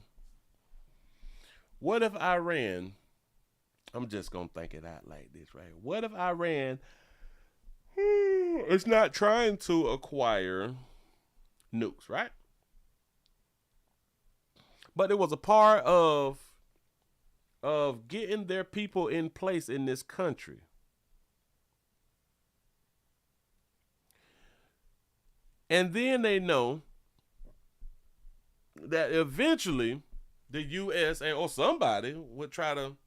I'm just going to think it out like this, right? What if Iran is not trying to acquire nukes, right? But it was a part of getting their people in place in this country. And then they know that eventually the U.S. or somebody would try to,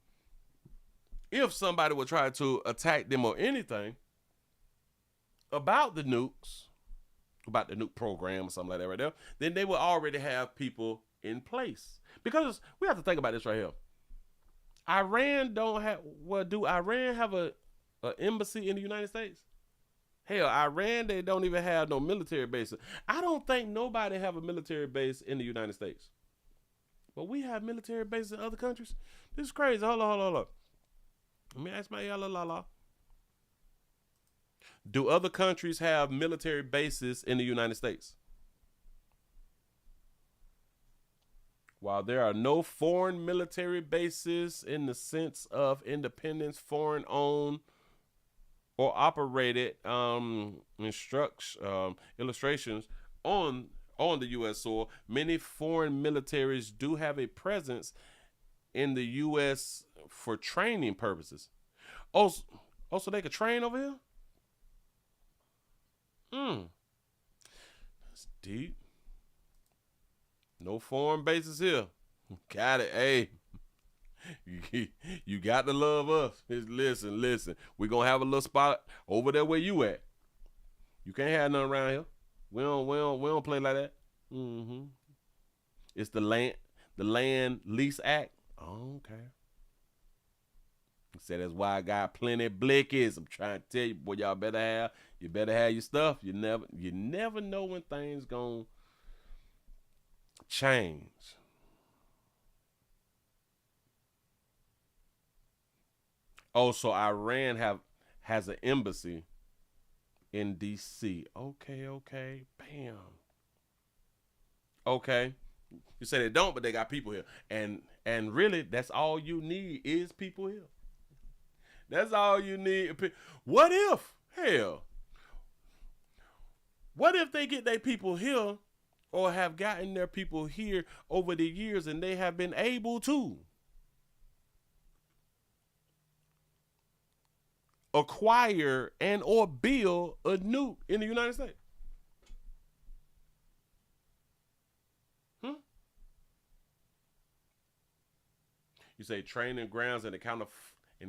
if somebody would try to attack them or anything about the nukes, about the nuke program or something like that right there, then they will already have people in place. Because we have to think about this right here. Do Iran have a embassy in the United States? Hell, Iran, they don't even have no military base. I don't think nobody have a military base in the United States. But we have military bases in other countries. This is crazy. Hold on. Let me ask my la. Do other countries have military bases in the United States? While there are no foreign military bases in the sense of independence, foreign owned, or operated illustrations on the U.S. soil, many foreign militaries do have a presence in the U.S. for training purposes. Oh, so they could train over here? That's deep. No foreign bases here. Got it. Hey, you got to love us. Listen. We're going to have a little spot over there where you at. You can't have nothing around here. We don't play like that. It's the land lease act. Oh, okay. He said that's why I got plenty blickies. I'm trying to tell you, boy, you better have your stuff. You never know when things gonna change. Oh, so Iran has an embassy in DC. Okay. Bam. Okay. You say they don't, but they got people here. And really, that's all you need is people here. That's all you need. What if they get their people here or have gotten their people here over the years and they have been able to acquire and or build a nuke in the United States? You say training grounds in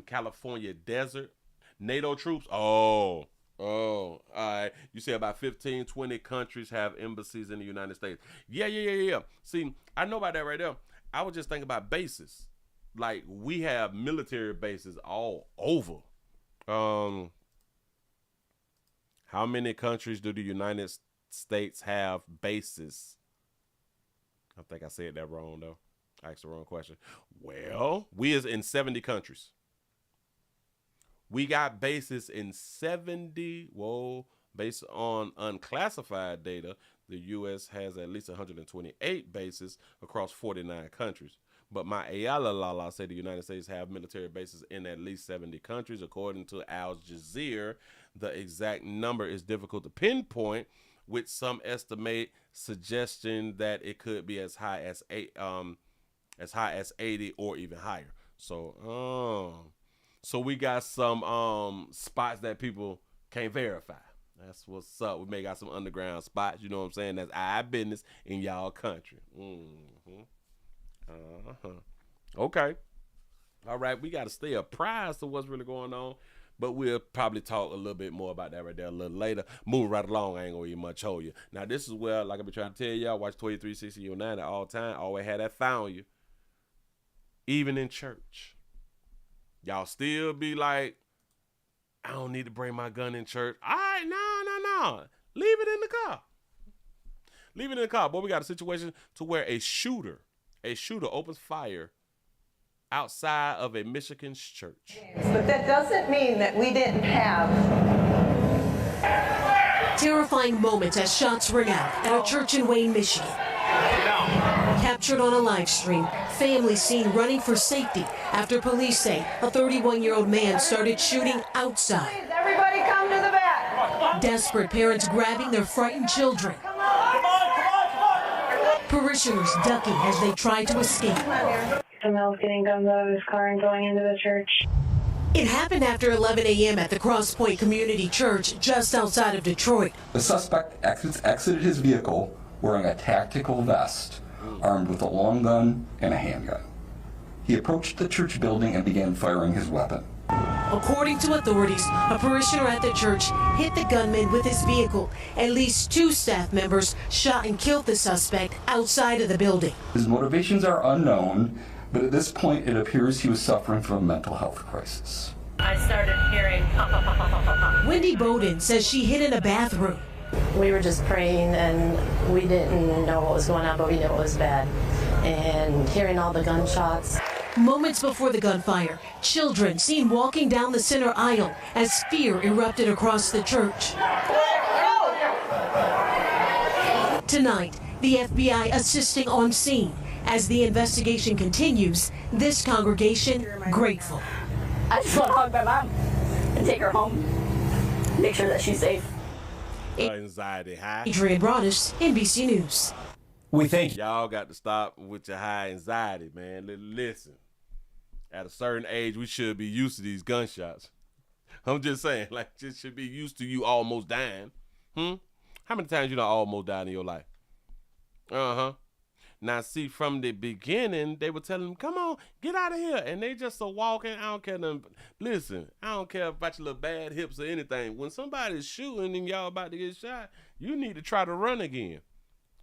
California desert, NATO troops. Oh, all right. You say about 15, 20 countries have embassies in the United States. Yeah. See, I know about that right there. I was just thinking about bases. Like, we have military bases all over. How many countries do the United States have bases? I think I said that wrong, though. I asked the wrong question. Well, we is in 70 countries. We got bases in 70. Whoa, based on unclassified data, the U.S. has at least 128 bases across 49 countries. But my Ayala said the United States have military bases in at least 70 countries. According to Al Jazeera, the exact number is difficult to pinpoint, with some estimate suggesting that it could be as high as 80 or even higher. So we got some spots that people can't verify. That's what's up. We may got some underground spots, you know what I'm saying? That's our business in y'all country. Okay. All right, we got to stay apprised of what's really going on, but we'll probably talk a little bit more about that right there a little later. Move right along. I ain't gonna even much hold you. Now, this is where, like I've been trying to tell y'all, watch 236009 at all time. Always had that found you. Even in church. Y'all still be like, I don't need to bring my gun in church. All right, no. Leave it in the car. Leave it in the car. Boy, we got a situation to where a shooter opens fire outside of a Michigan church. But that doesn't mean that we didn't have terrifying moments as shots ring out at a church in Wayne, Michigan. Captured on a live stream, families seen running for safety after police say a 31-year-old man started shooting outside. Please, everybody come to the back. Desperate parents grabbing their frightened children. Parishioners ducking as they try to escape. Someone else getting guns out of his car and going into the church. It happened after 11 a.m. at the Cross Point Community Church just outside of Detroit. The suspect exited his vehicle wearing a tactical vest, armed with a long gun and a handgun. He approached the church building and began firing his weapon. According to authorities, a parishioner at the church hit the gunman with his vehicle. At least 2 staff members shot and killed the suspect outside of the building. His motivations are unknown, but at this point it appears he was suffering from a mental health crisis. I started hearing pop, pop, pop, pop, pop, pop. Wendy Bowden says she hid in a bathroom. We were just praying and we didn't know what was going on, but we knew it was bad. And hearing all the gunshots. Moments before the gunfire, children seen walking down the center aisle as fear erupted across the church. Tonight, the FBI assisting on scene. As the investigation continues, this congregation grateful. I just want to hug my mom and take her home, make sure that she's safe. Anxiety high. Adrian Broadus, NBC News. We think y'all got to stop with your high anxiety, man. Listen, At a certain age, we should be used to these gunshots. I'm just saying, like, just should be used to you almost dying. How many times you done almost died in your life? Uh-huh. Now, see, from the beginning, they were telling them, come on, get out of here. And they just are walking. I don't care nothing. Listen, I don't care about your little bad hips or anything. When somebody's shooting and y'all about to get shot, you need to try to run again.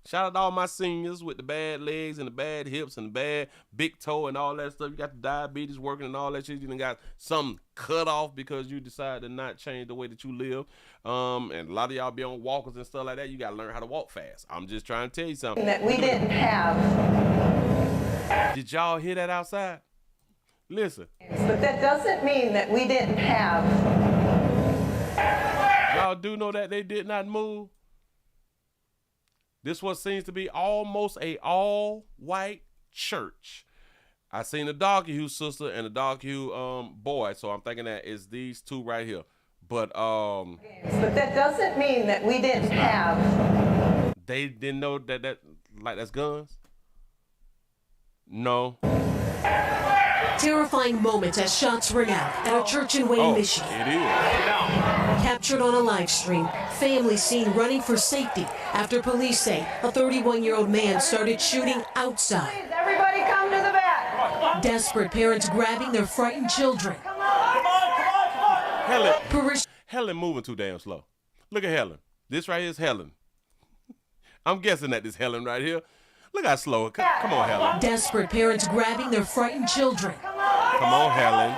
Shout out to all my seniors with the bad legs and the bad hips and the bad big toe and all that stuff. You got the diabetes working and all that shit. You done got something cut off because you decided to not change the way that you live. And a lot of y'all be on walkers and stuff like that. You got to learn how to walk fast. I'm just trying to tell you something. That we didn't have. Did y'all hear that outside? Listen. But that doesn't mean that we didn't have. Y'all do know that they did not move? This what seems to be almost a all-white church. I seen a dark hue sister and a dark hue boy, so I'm thinking that it's these two right here. But that doesn't mean that we didn't have. They didn't know that that's guns? No. Terrifying moments as shots ring out at a church in Wayne, Michigan. It is. Captured on a live stream, families seen running for safety after police say a 31-year-old man started shooting outside. Please, everybody come to the back. Desperate parents grabbing their frightened children. Helen moving too damn slow. Look at Helen. This right here is Helen. I'm guessing that this Helen right here. Look how slow. Come on, Helen. Desperate parents grabbing their frightened children. Come on, Helen.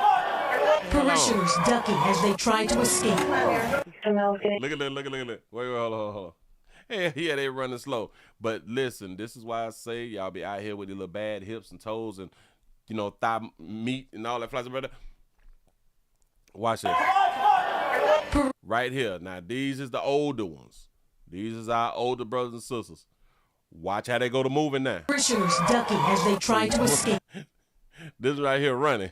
Parishioners ducking as they try to escape. Look at that. Wait, hold on. Yeah, they running slow. But listen, this is why I say y'all be out here with your little bad hips and toes and, thigh meat and all that flies brother. Watch this. Right here. Now, these is the older ones. These is our older brothers and sisters. Watch how they go to moving now. Parishioners ducking as they try to escape. This right here running.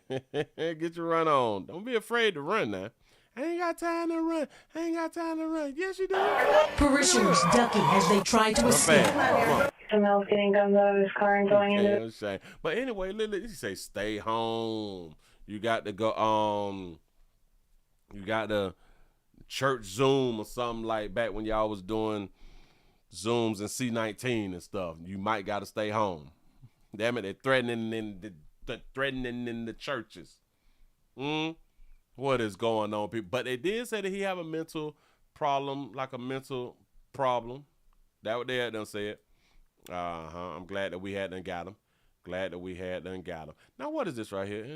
Get your run on. Don't be afraid to run now. I ain't got time to run. Yes, you do. Parishioners ducking as they try to escape. Someone's getting guns out of his car and going into it. But anyway, you say stay home. You got to go, you got the church Zoom or something like back when y'all was doing Zooms and C19 and stuff. You might got to stay home. Damn it, they're threatening in the churches. What is going on, people? But they did say that he have a mental problem, like a mental problem. That what they had done said. I'm glad that we had done got him. Now, what is this right here?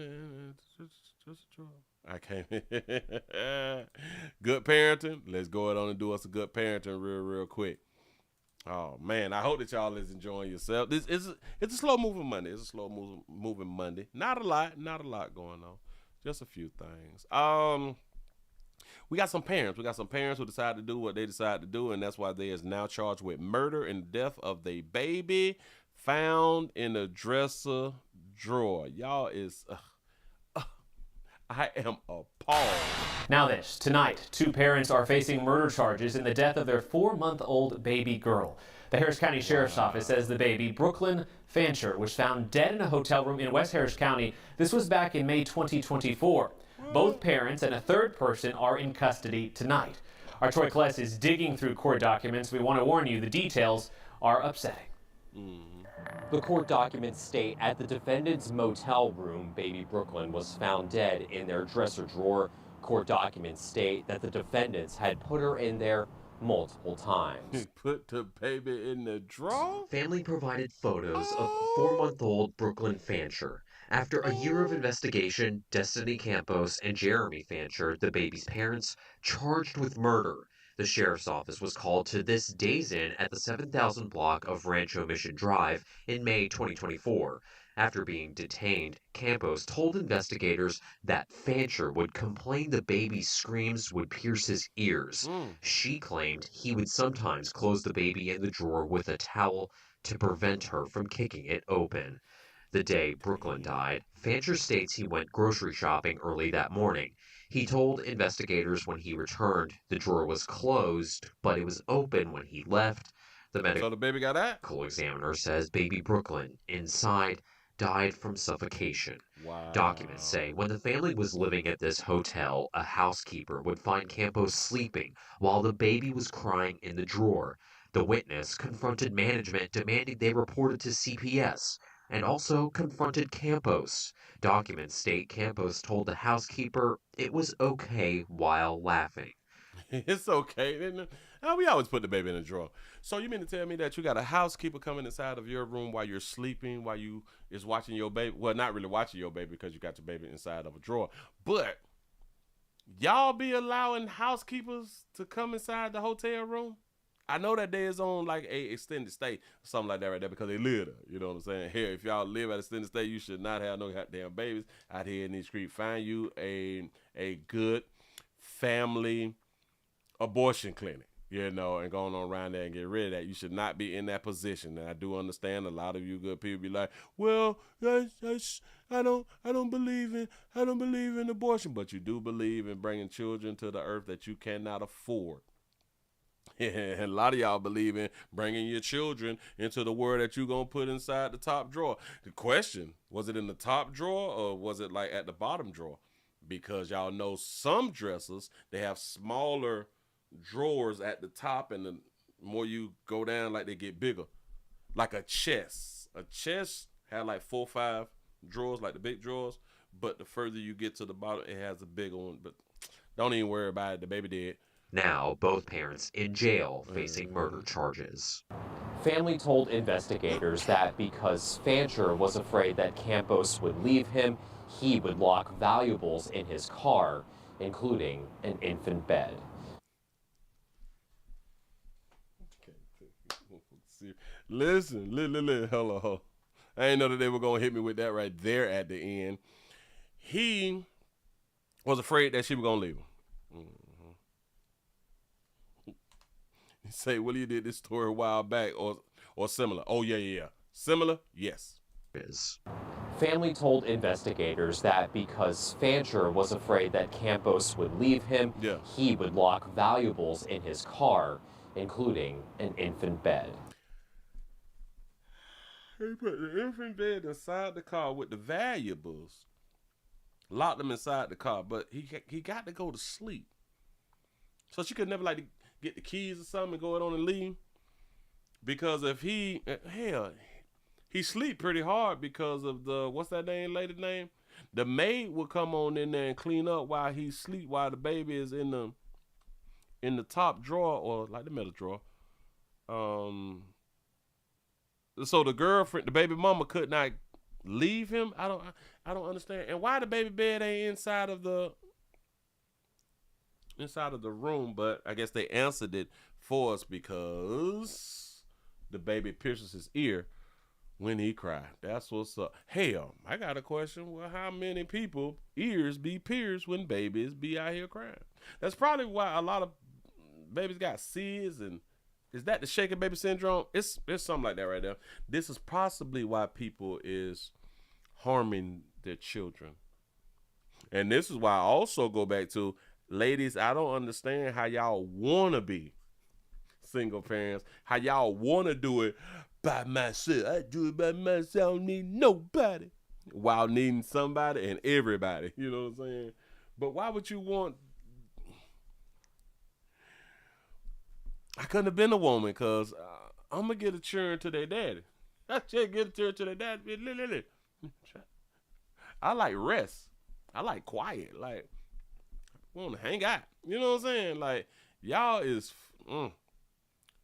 I can't. Good parenting. Let's go ahead on and do us a good parenting real quick. Oh man, I hope that y'all is enjoying yourself. It's a slow moving Monday. Not a lot going on. Just a few things. We got some parents who decided to do what they decided to do, and that's why they is now charged with murder and the death of their baby found in a dresser drawer. Y'all is I am appalled. Now this, tonight, two parents are facing murder charges in the death of their 4-month-old baby girl. The Harris County Sheriff's Office says the baby, Brooklyn Fancher, was found dead in a hotel room in West Harris County. This was back in May 2024. Both parents and a third person are in custody tonight. Our Troy Kless is digging through court documents. We want to warn you, the details are upsetting. The court documents state at the defendant's motel room, baby Brooklyn was found dead in their dresser drawer. Court documents state that the defendants had put her in there multiple times. Put the baby in the drawer? Family provided photos of 4-month-old Brooklyn Fancher. After a year of investigation, Destiny Campos and Jeremy Fancher, the baby's parents, charged with murder. The sheriff's office was called to this Days Inn at the 7,000 block of Rancho Mission Drive in May 2024. After being detained, Campos told investigators that Fancher would complain the baby's screams would pierce his ears. She claimed he would sometimes close the baby in the drawer with a towel to prevent her from kicking it open. The day Brooklyn died, Fancher states he went grocery shopping early that morning. He told investigators when he returned, the drawer was closed, but it was open when he left. The medical baby got that? examiner says baby Brooklyn, inside, died from suffocation. Wow. Documents say when the family was living at this hotel, a housekeeper would find Campos sleeping while the baby was crying in the drawer. The witness confronted management demanding they report it to CPS and also confronted Campos. Documents state Campos told the housekeeper it was okay while laughing. It's okay. We always put the baby in a drawer. So you mean to tell me that you got a housekeeper coming inside of your room while you're sleeping, while you is watching your baby? Well, not really watching your baby because you got your baby inside of a drawer. But y'all be allowing housekeepers to come inside the hotel room? I know that they is on like a extended stay or something like that right there because they live there. You know what I'm saying? Here, if y'all live at extended stay, you should not have no goddamn babies out here in these streets. Find you a good family abortion clinic, you know, and going on around there and get rid of that. You should not be in that position. And I do understand a lot of you good people be like, well, I don't believe in abortion, but you do believe in bringing children to the earth that you cannot afford. And a lot of y'all believe in bringing your children into the world that you're going to put inside the top drawer. The question, was it in the top drawer or was it like at the bottom drawer? Because y'all know some dressers, they have smaller drawers at the top, and the more you go down, like they get bigger. Like a chest. A chest had like 4 or 5 drawers, like the big drawers. But the further you get to the bottom, it has a bigger one. But don't even worry about it. The baby dead. Now, both parents in jail facing murder charges. Family told investigators that because Fancher was afraid that Campos would leave him, he would lock valuables in his car, including an infant bed. Listen, hello. I didn't know that they were going to hit me with that right there at the end. He was afraid that she was going to leave him. You say, Willie did this story a while back or similar. Oh, yeah. Similar? Yes. Family told investigators that because Fancher was afraid that Campos would leave him, he would lock valuables in his car, including an infant bed. He put the infant bed inside the car with the valuables, locked them inside the car, but he got to go to sleep. So she could never like get the keys or something and go on and leave. Because if he sleep pretty hard because of what's that lady's name? The maid would come on in there and clean up while he sleep, while the baby is in the top drawer or like the middle drawer. So the girlfriend, the baby mama could not leave him. I don't understand. And why the baby bed ain't inside of the room, but I guess they answered it for us because the baby pierces his ear when he cried. That's what's up. Hell, I got a question. Well, how many people ears be pierced when babies be out here crying? That's probably why a lot of babies got SIDS, and is that the shaken baby syndrome? It's something like that right there. This is possibly why people is harming their children. And this is why I also go back to, ladies, I don't understand how y'all want to be single parents, how y'all want to do it by myself. I do it by myself. I don't need nobody. While needing somebody and everybody. You know what I'm saying? But why would you want... I couldn't have been a woman because I'm going to get a churn to their daddy. I just get a churn to their daddy. I like rest. I like quiet. Like, I want to hang out. You know what I'm saying? Like, y'all is...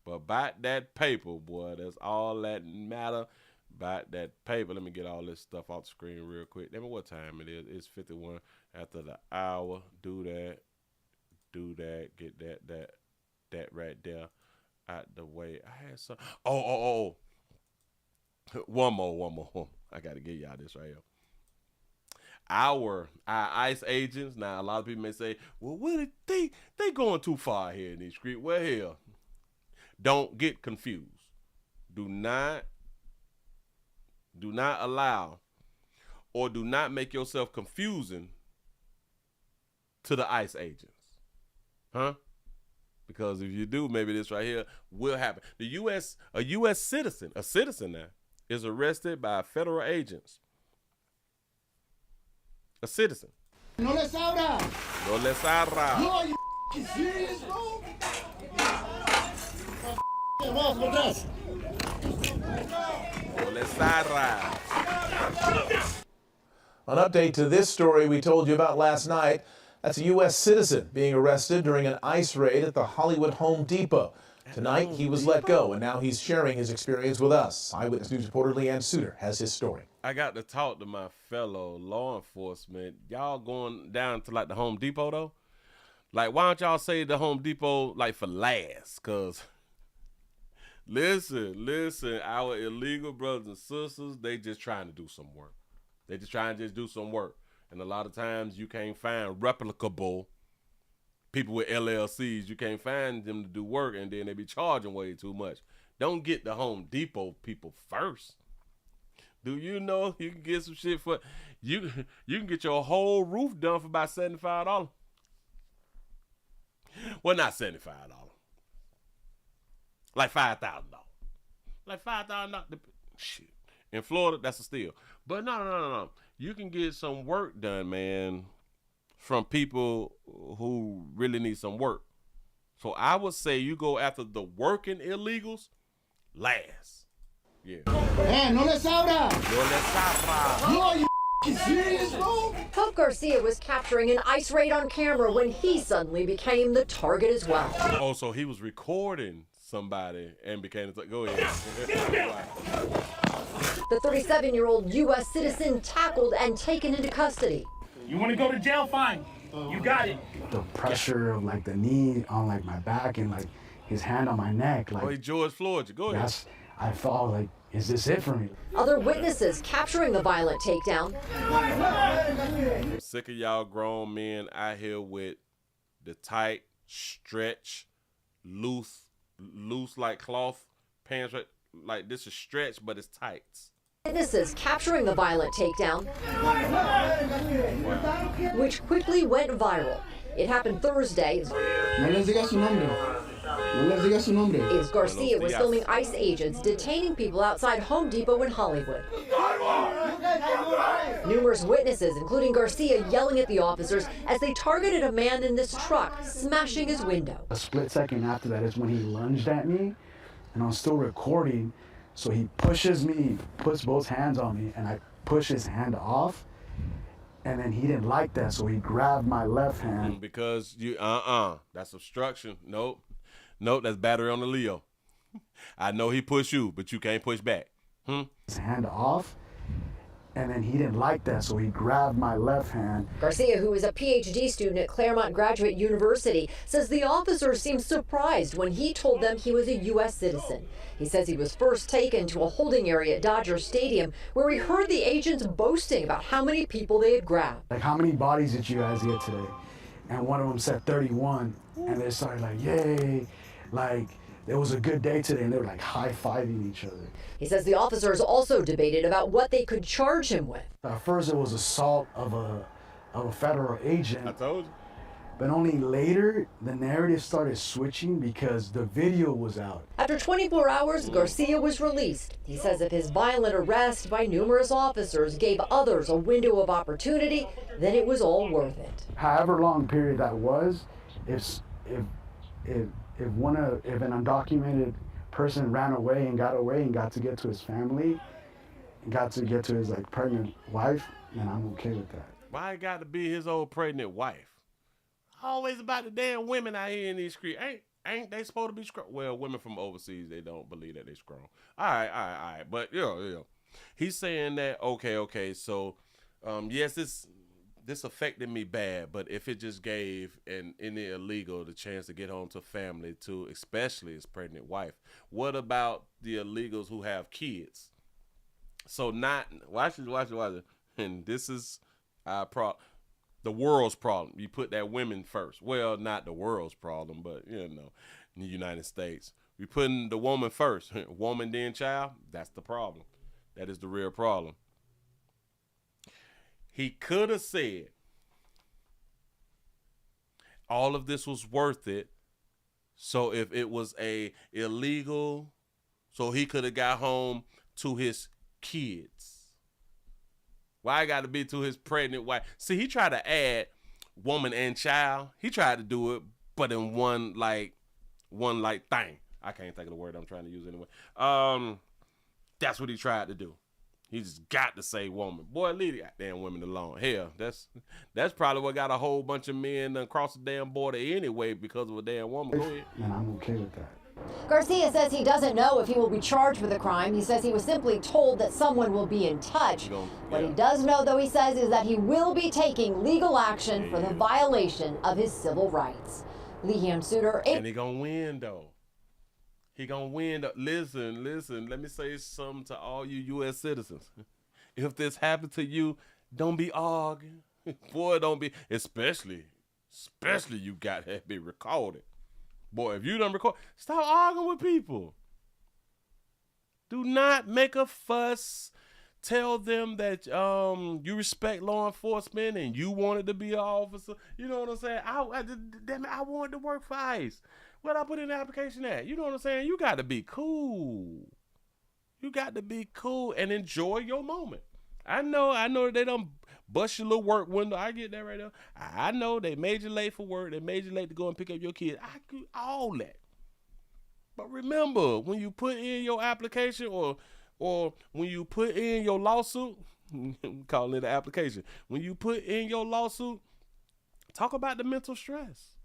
But about that paper, boy, that's all that matter. About that paper. Let me get all this stuff off the screen real quick. Tell me what time it is. It's 51 after the hour. Do that. Get that right there out the way. I had some. Oh. One more. I got to give y'all this right here. Our ICE agents. Now, a lot of people may say, well, what they going too far here in these streets. Well, hell, don't get confused. Do not allow or do not make yourself confusing to the ICE agents. Huh? Because if you do, maybe this right here will happen. A U.S. citizen now, is arrested by federal agents A citizen. No les abra. No les abra. No, are you serious, bro? No les abra. An update to this story we told you about last night. That's a U.S. citizen being arrested during an ICE raid at the Hollywood Home Depot. Tonight, he was let go, and now he's sharing his experience with us. Eyewitness News reporter Leanne Suter has his story. I got to talk to my fellow law enforcement. Y'all going down to like the Home Depot though? Like, why don't y'all say the Home Depot like for last? Cause listen, our illegal brothers and sisters, they just trying to do some work. They just trying to just do some work. And a lot of times you can't find replicable people with LLCs. You can't find them to do work, and then they be charging way too much. Don't get the Home Depot people first. Do you know you can get some shit for you can get your whole roof done for about $75? Well, not $75. Like $5,000. Like $5,000. Shit. In Florida, that's a steal. But no. You can get some work done, man, from people who really need some work. So I would say you go after the working illegals last. Yeah. Hey, no les abra. No les abra. No, are you serious, bro? Pope Garcia was capturing an ICE raid on camera when he suddenly became the target as well. Oh, so he was recording somebody and became the go ahead. The 37-year-old U.S. citizen tackled and taken into custody. You want to go to jail? Fine. You got it. The pressure of like the knee on like my back and like his hand on my neck. Like, oh, he George Floyd you. Go ahead. I thought like, is this it for me? Other witnesses capturing the violent takedown. I'm sick of y'all grown men out here with the tight, stretch, loose like cloth pants. Like this is stretch, but it's tights. Witnesses capturing the violent takedown, which quickly went viral. It happened Thursday. As Garcia was filming ICE agents detaining people outside Home Depot in Hollywood. Numerous witnesses, including Garcia, yelling at the officers as they targeted a man in this truck, smashing his window. A split second after that is when he lunged at me, and I'm still recording. So he pushes me, puts both hands on me, and I push his hand off. And then he didn't like that, so he grabbed my left hand. Because you, that's obstruction. Nope, that's battery on the Leo. I know he pushed you, but you can't push back. His hand off, and then he didn't like that, so he grabbed my left hand. Garcia, who is a PhD student at Claremont Graduate University, says the officers seemed surprised when he told them he was a U.S. citizen. He says he was first taken to a holding area at Dodger Stadium where he heard the agents boasting about how many people they had grabbed. Like, how many bodies did you guys get today? And one of them said 31, and they started like, yay, like, it was a good day today, and they were like high-fiving each other. He says the officers also debated about what they could charge him with. At first it was assault of a federal agent. I told you. But only later, the narrative started switching because the video was out. After 24 hours, Garcia was released. He says if his violent arrest by numerous officers gave others a window of opportunity, then it was all worth it. However long period that was, if an undocumented person ran away and got to get to his family, and got to get to his like pregnant wife, then I'm okay with that. Why it got to be his old pregnant wife? Always about the damn women out here in these streets. Ain't they supposed to be strong? Well, women from overseas, they don't believe that they strong. All right. But yeah. He's saying that okay. So, yes, this affected me bad. But if it just gave any illegal the chance to get home to family, to especially his pregnant wife, what about the illegals who have kids? So watch it. And this is our problem. The world's problem. You put that women first. Well, not the world's problem, but in the United States, we putting the woman first. Woman then child. That's the problem. That is the real problem. He could have said all of this was worth it. So if it was a illegal, so he could have got home to his kids. Why I got to be to his pregnant wife? See, he tried to add woman and child. He tried to do it, but in one thing. I can't think of the word I'm trying to use anyway. That's what he tried to do. He just got to say woman. Boy, leave the damn women alone. Hell, that's probably what got a whole bunch of men across the damn border anyway because of a damn woman. Go ahead. And I'm okay with that. Garcia says he doesn't know if he will be charged with a crime. He says he was simply told that someone will be in touch. What he does know, though, he says, is that he will be taking legal action for the violation of his civil rights. Lehiam Suter. And he gonna win, though. He gonna win. Listen. Let me say something to all you U.S. citizens. If this happened to you, don't be arguing. Boy, don't be. Especially you got to be recorded. Boy, if you don't record, stop arguing with people. Do not make a fuss. Tell them that you respect law enforcement and you wanted to be an officer. You know what I'm saying? I wanted to work for ICE. What I put in the application at? You know what I'm saying? You got to be cool. You got to be cool and enjoy your moment. I know that they don't bust your little work window. I get that right now. I know they made you late for work. They made you late to go and pick up your kid. I do all that. But remember, when you put in your application or when you put in your lawsuit, call it an application. When you put in your lawsuit, talk about the mental stress.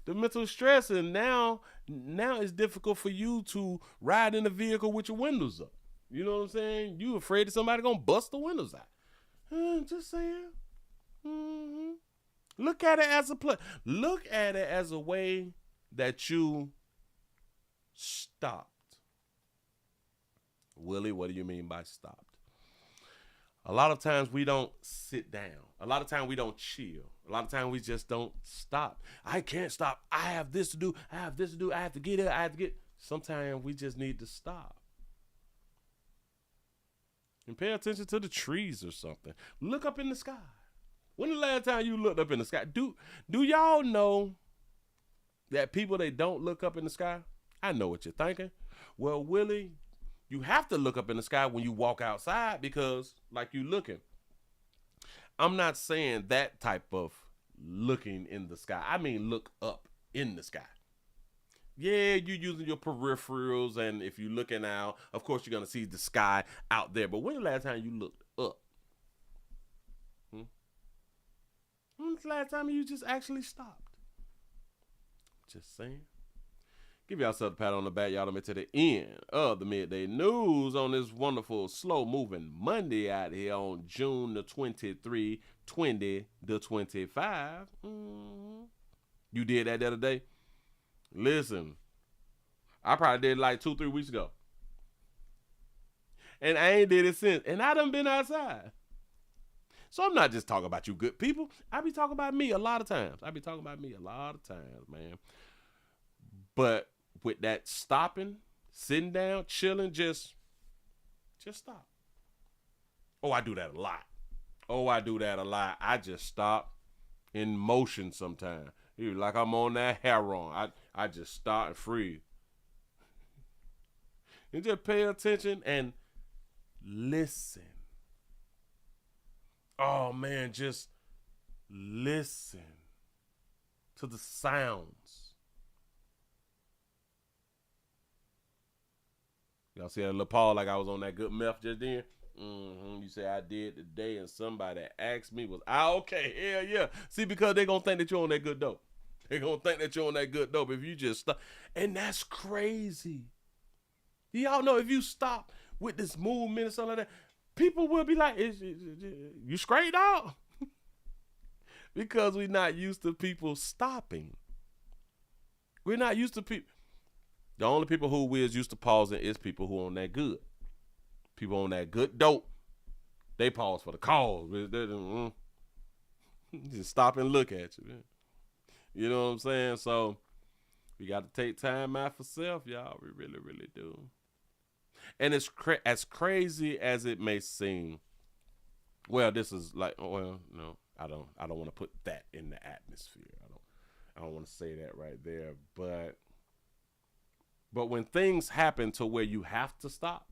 The mental stress, and now it's difficult for you to ride in a vehicle with your windows up. You know what I'm saying? You afraid that somebody gonna bust the windows out. Just saying. Look at it as a play. Look at it as a way that you stopped. Willie, what do you mean by stopped? A lot of times we don't sit down. A lot of times we don't chill. A lot of times we just don't stop. I can't stop. I have this to do. I have to get it. Sometimes we just need to stop. And pay attention to the trees or something. Look up in the sky. When the last time you looked up in the sky? Do y'all know that people, they don't look up in the sky? I know what you're thinking. Well, Willie, you have to look up in the sky when you walk outside because like you looking. I'm not saying that type of looking in the sky. I mean look up in the sky. Yeah, you're using your peripherals, and if you're looking out, of course, you're going to see the sky out there. But when the last time you looked up? When's the last time you just actually stopped? Just saying. Give yourself a pat on the back. Y'all done made to the end of the Midday News on this wonderful, slow-moving Monday out here on June the 23, 20 to 25. You did that the other day? Listen, I probably did it like 2-3 weeks ago. And I ain't did it since. And I done been outside. So I'm not just talking about you good people. I be talking about me a lot of times. Man. But with that stopping, sitting down, chilling, just stop. Oh, I do that a lot. I just stop in motion sometimes. Like I'm on that heroin. I just start and freeze. And just pay attention and listen. Oh man, just listen to the sounds. Y'all see that little Paul like I was on that good meth just then? You say I did today, and somebody asked me, was I okay? Hell yeah. See, because they're going to think that you're on that good dope. They're going to think that you're on that good dope if you just stop. And that's crazy. Y'all know if you stop with this movement and stuff like that, people will be like, you straight out? Because we're not used to people stopping. We're not used to people. The only people who we is used to pausing is people who on that good. People on that good dope, they pause for the cause. Just stop and look at you, man. You know what I'm saying? So we got to take time out for self, y'all. We really, really do. And it's as crazy as it may seem. Well, this is like, well, no, I don't want to put that in the atmosphere. I don't want to say that right there. But when things happen to where you have to stop,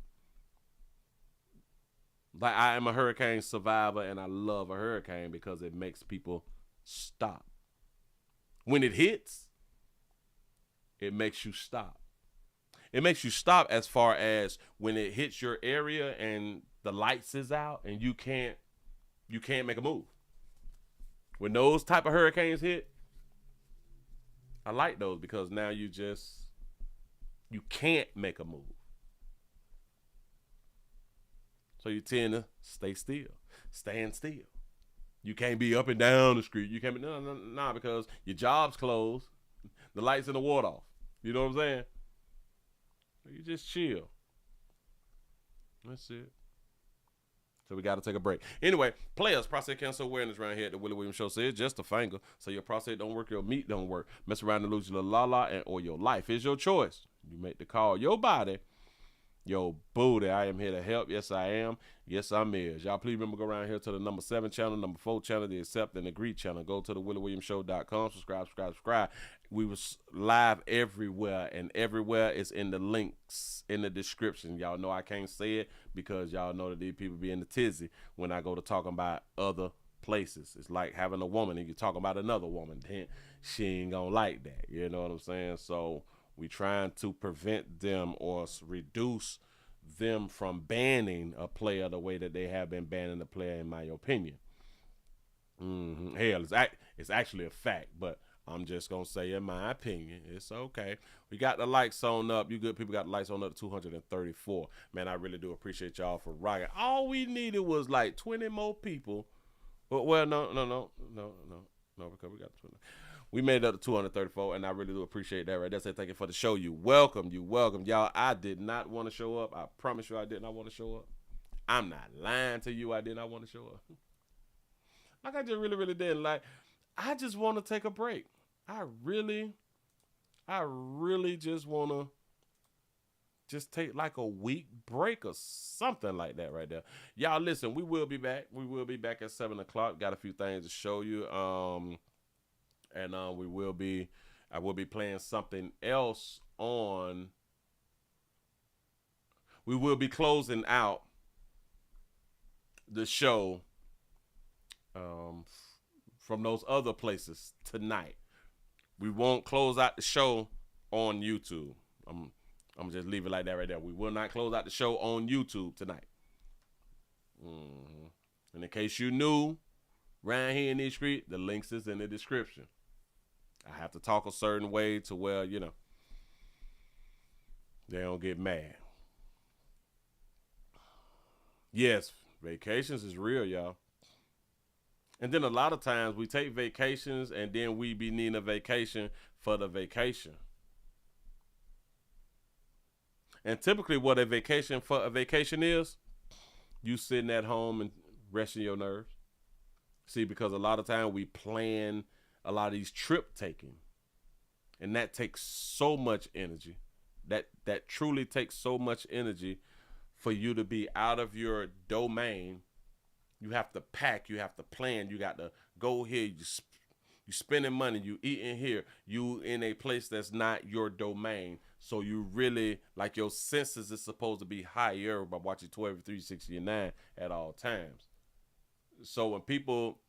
Like, I am a hurricane survivor, and I love a hurricane because it makes people stop. When it hits, it makes you stop. It makes you stop as far as when it hits your area and the lights is out and you can't make a move. When those type of hurricanes hit, I like those because now you can't make a move. So you tend to stay still, stand still. You can't be up and down the street. You can't be, no, because your job's closed, the lights in the water off. You know what I'm saying? You just chill. That's it. So we got to take a break. Anyway, players, prostate cancer awareness around here at the Willie Williams Show says just a finger. So your prostate don't work, your meat don't work. Mess around and lose your la-la, or your life is your choice. You make the call. Your body, your booty. I am here to help. Yes, I am. Yes, I'm is. Y'all please remember, go around here to the number 7 channel, number 4 channel, the Accept and Agree channel. Go to the WillieWilliamsShow.com. Subscribe. We was live everywhere, and everywhere is in the links in the description. Y'all know I can't say it because y'all know that these people be in the tizzy when I go to talking about other places. It's like having a woman and you're talking about another woman. Then she ain't gonna like that. You know what I'm saying? So we trying to prevent them or reduce them from banning a player the way that they have been banning the player, in my opinion. Hell, it's actually a fact, but I'm just going to say, in my opinion, it's okay. We got the likes on up. You good people got the likes on up to 234. Man, I really do appreciate y'all for rocking. All we needed was like 20 more people. Well, no, because we got 20. We made it up to 234, and I really do appreciate that right there. So thank you for the show. You welcome. Y'all, I did not want to show up. I promise you I did not want to show up. I'm not lying to you. I did not want to show up. Like, I just really didn't. Like, I just want to take a break. I really just want to just take like a week break or something like that right there. Y'all, listen, we will be back. We will be back at 7 o'clock. Got a few things to show you. And I will be playing something else on. We will be closing out the show from those other places tonight. We won't close out the show on YouTube. I'm just leave it like that right there. We will not close out the show on YouTube tonight. And in case you new, around here in this street, the links is in the description. I have to talk a certain way to where, you know, they don't get mad. Yes, vacations is real, y'all. And then a lot of times we take vacations and then we be needing a vacation for the vacation. And typically what a vacation for a vacation is, you sitting at home and resting your nerves. See, because a lot of time we plan a lot of these trip taking, and that takes so much energy. That truly takes so much energy for you to be out of your domain. You have to pack, you have to plan, you got to go here, you spending money, you eating here, you in a place that's not your domain. So you really, like, your senses is supposed to be higher by watching 12, 369 at all times. So when people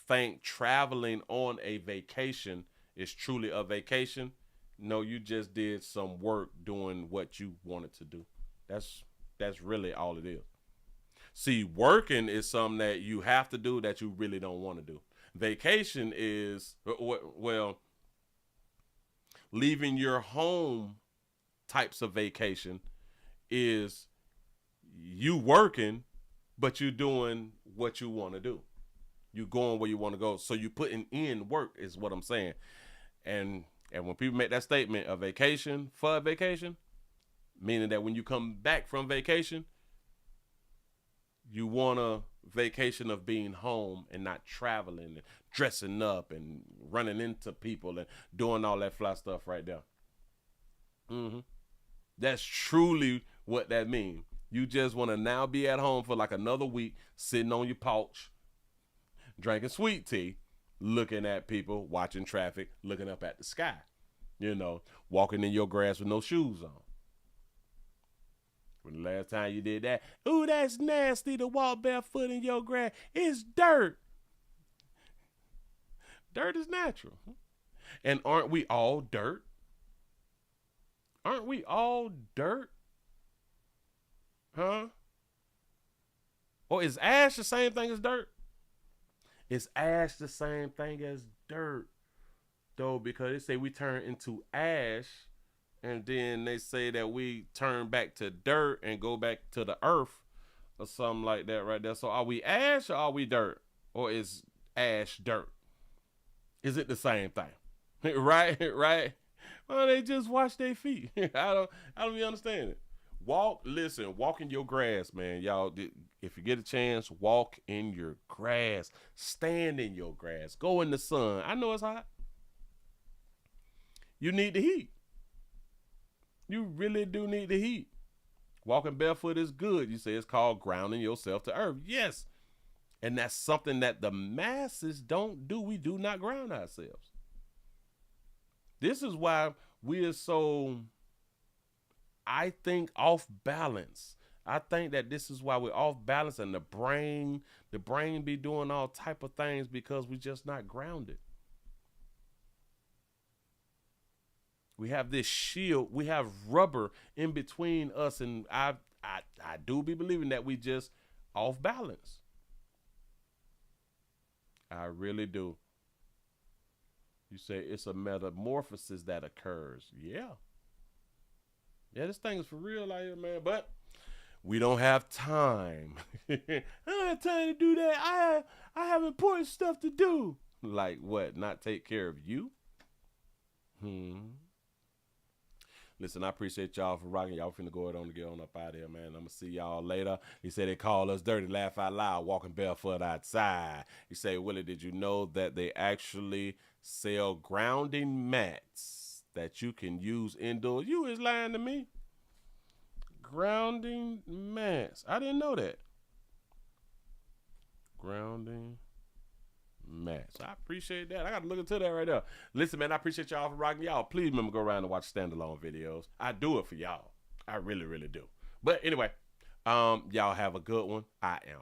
think traveling on a vacation is truly a vacation, no, you just did some work doing what you wanted to do. That's really all it is. See, working is something that you have to do that you really don't want to do. Vacation is, well, leaving your home types of vacation is you working, but you doing what you want to do. You going where you want to go. So you putting in work is what I'm saying. And when people make that statement, a vacation for a vacation, meaning that when you come back from vacation, you want a vacation of being home and not traveling and dressing up and running into people and doing all that fly stuff right there. That's truly what that means. You just want to now be at home for like another week, sitting on your couch, drinking sweet tea, looking at people, watching traffic, looking up at the sky, you know, walking in your grass with no shoes on. When the last time you did that? Ooh, that's nasty to walk barefoot in your grass. It's dirt. Dirt is natural. And aren't we all dirt? Aren't we all dirt? Huh? Or is ash the same thing as dirt? Is ash the same thing as dirt? Though, because they say we turn into ash, and then they say that we turn back to dirt and go back to the earth or something like that right there. So are we ash or are we dirt? Or is ash dirt? Is it the same thing? Right? Right? Well, they just wash their feet. I don't even understand it. Walk in your grass, man. Y'all, if you get a chance, walk in your grass. Stand in your grass. Go in the sun. I know it's hot. You need the heat. You really do need the heat. Walking barefoot is good. You say it's called grounding yourself to earth. Yes. And that's something that the masses don't do. We do not ground ourselves. This is why we are so, I think, off balance. I think that this is why we're off balance, and the brain be doing all type of things because we're just not grounded. We have this shield. We have rubber in between us, and I do be believing that we just off balance. I really do. You say it's a metamorphosis that occurs. Yeah. Yeah, this thing is for real out here, man. But we don't have time. I don't have time to do that. I have important stuff to do. Like what? Not take care of you? Listen, I appreciate y'all for rocking. Y'all finna go on to get on up out here, man. I'm gonna see y'all later. He said they call us dirty, laugh out loud, walking barefoot outside. He said, Willie, did you know that they actually sell grounding mats that you can use indoors? You is lying to me. Grounding mats. I didn't know that. Grounding mats. I appreciate that. I got to look into that right now. Listen, man, I appreciate y'all for rocking. Y'all, please remember to go around and watch standalone videos. I do it for y'all. I really, really do. But anyway, y'all have a good one. I am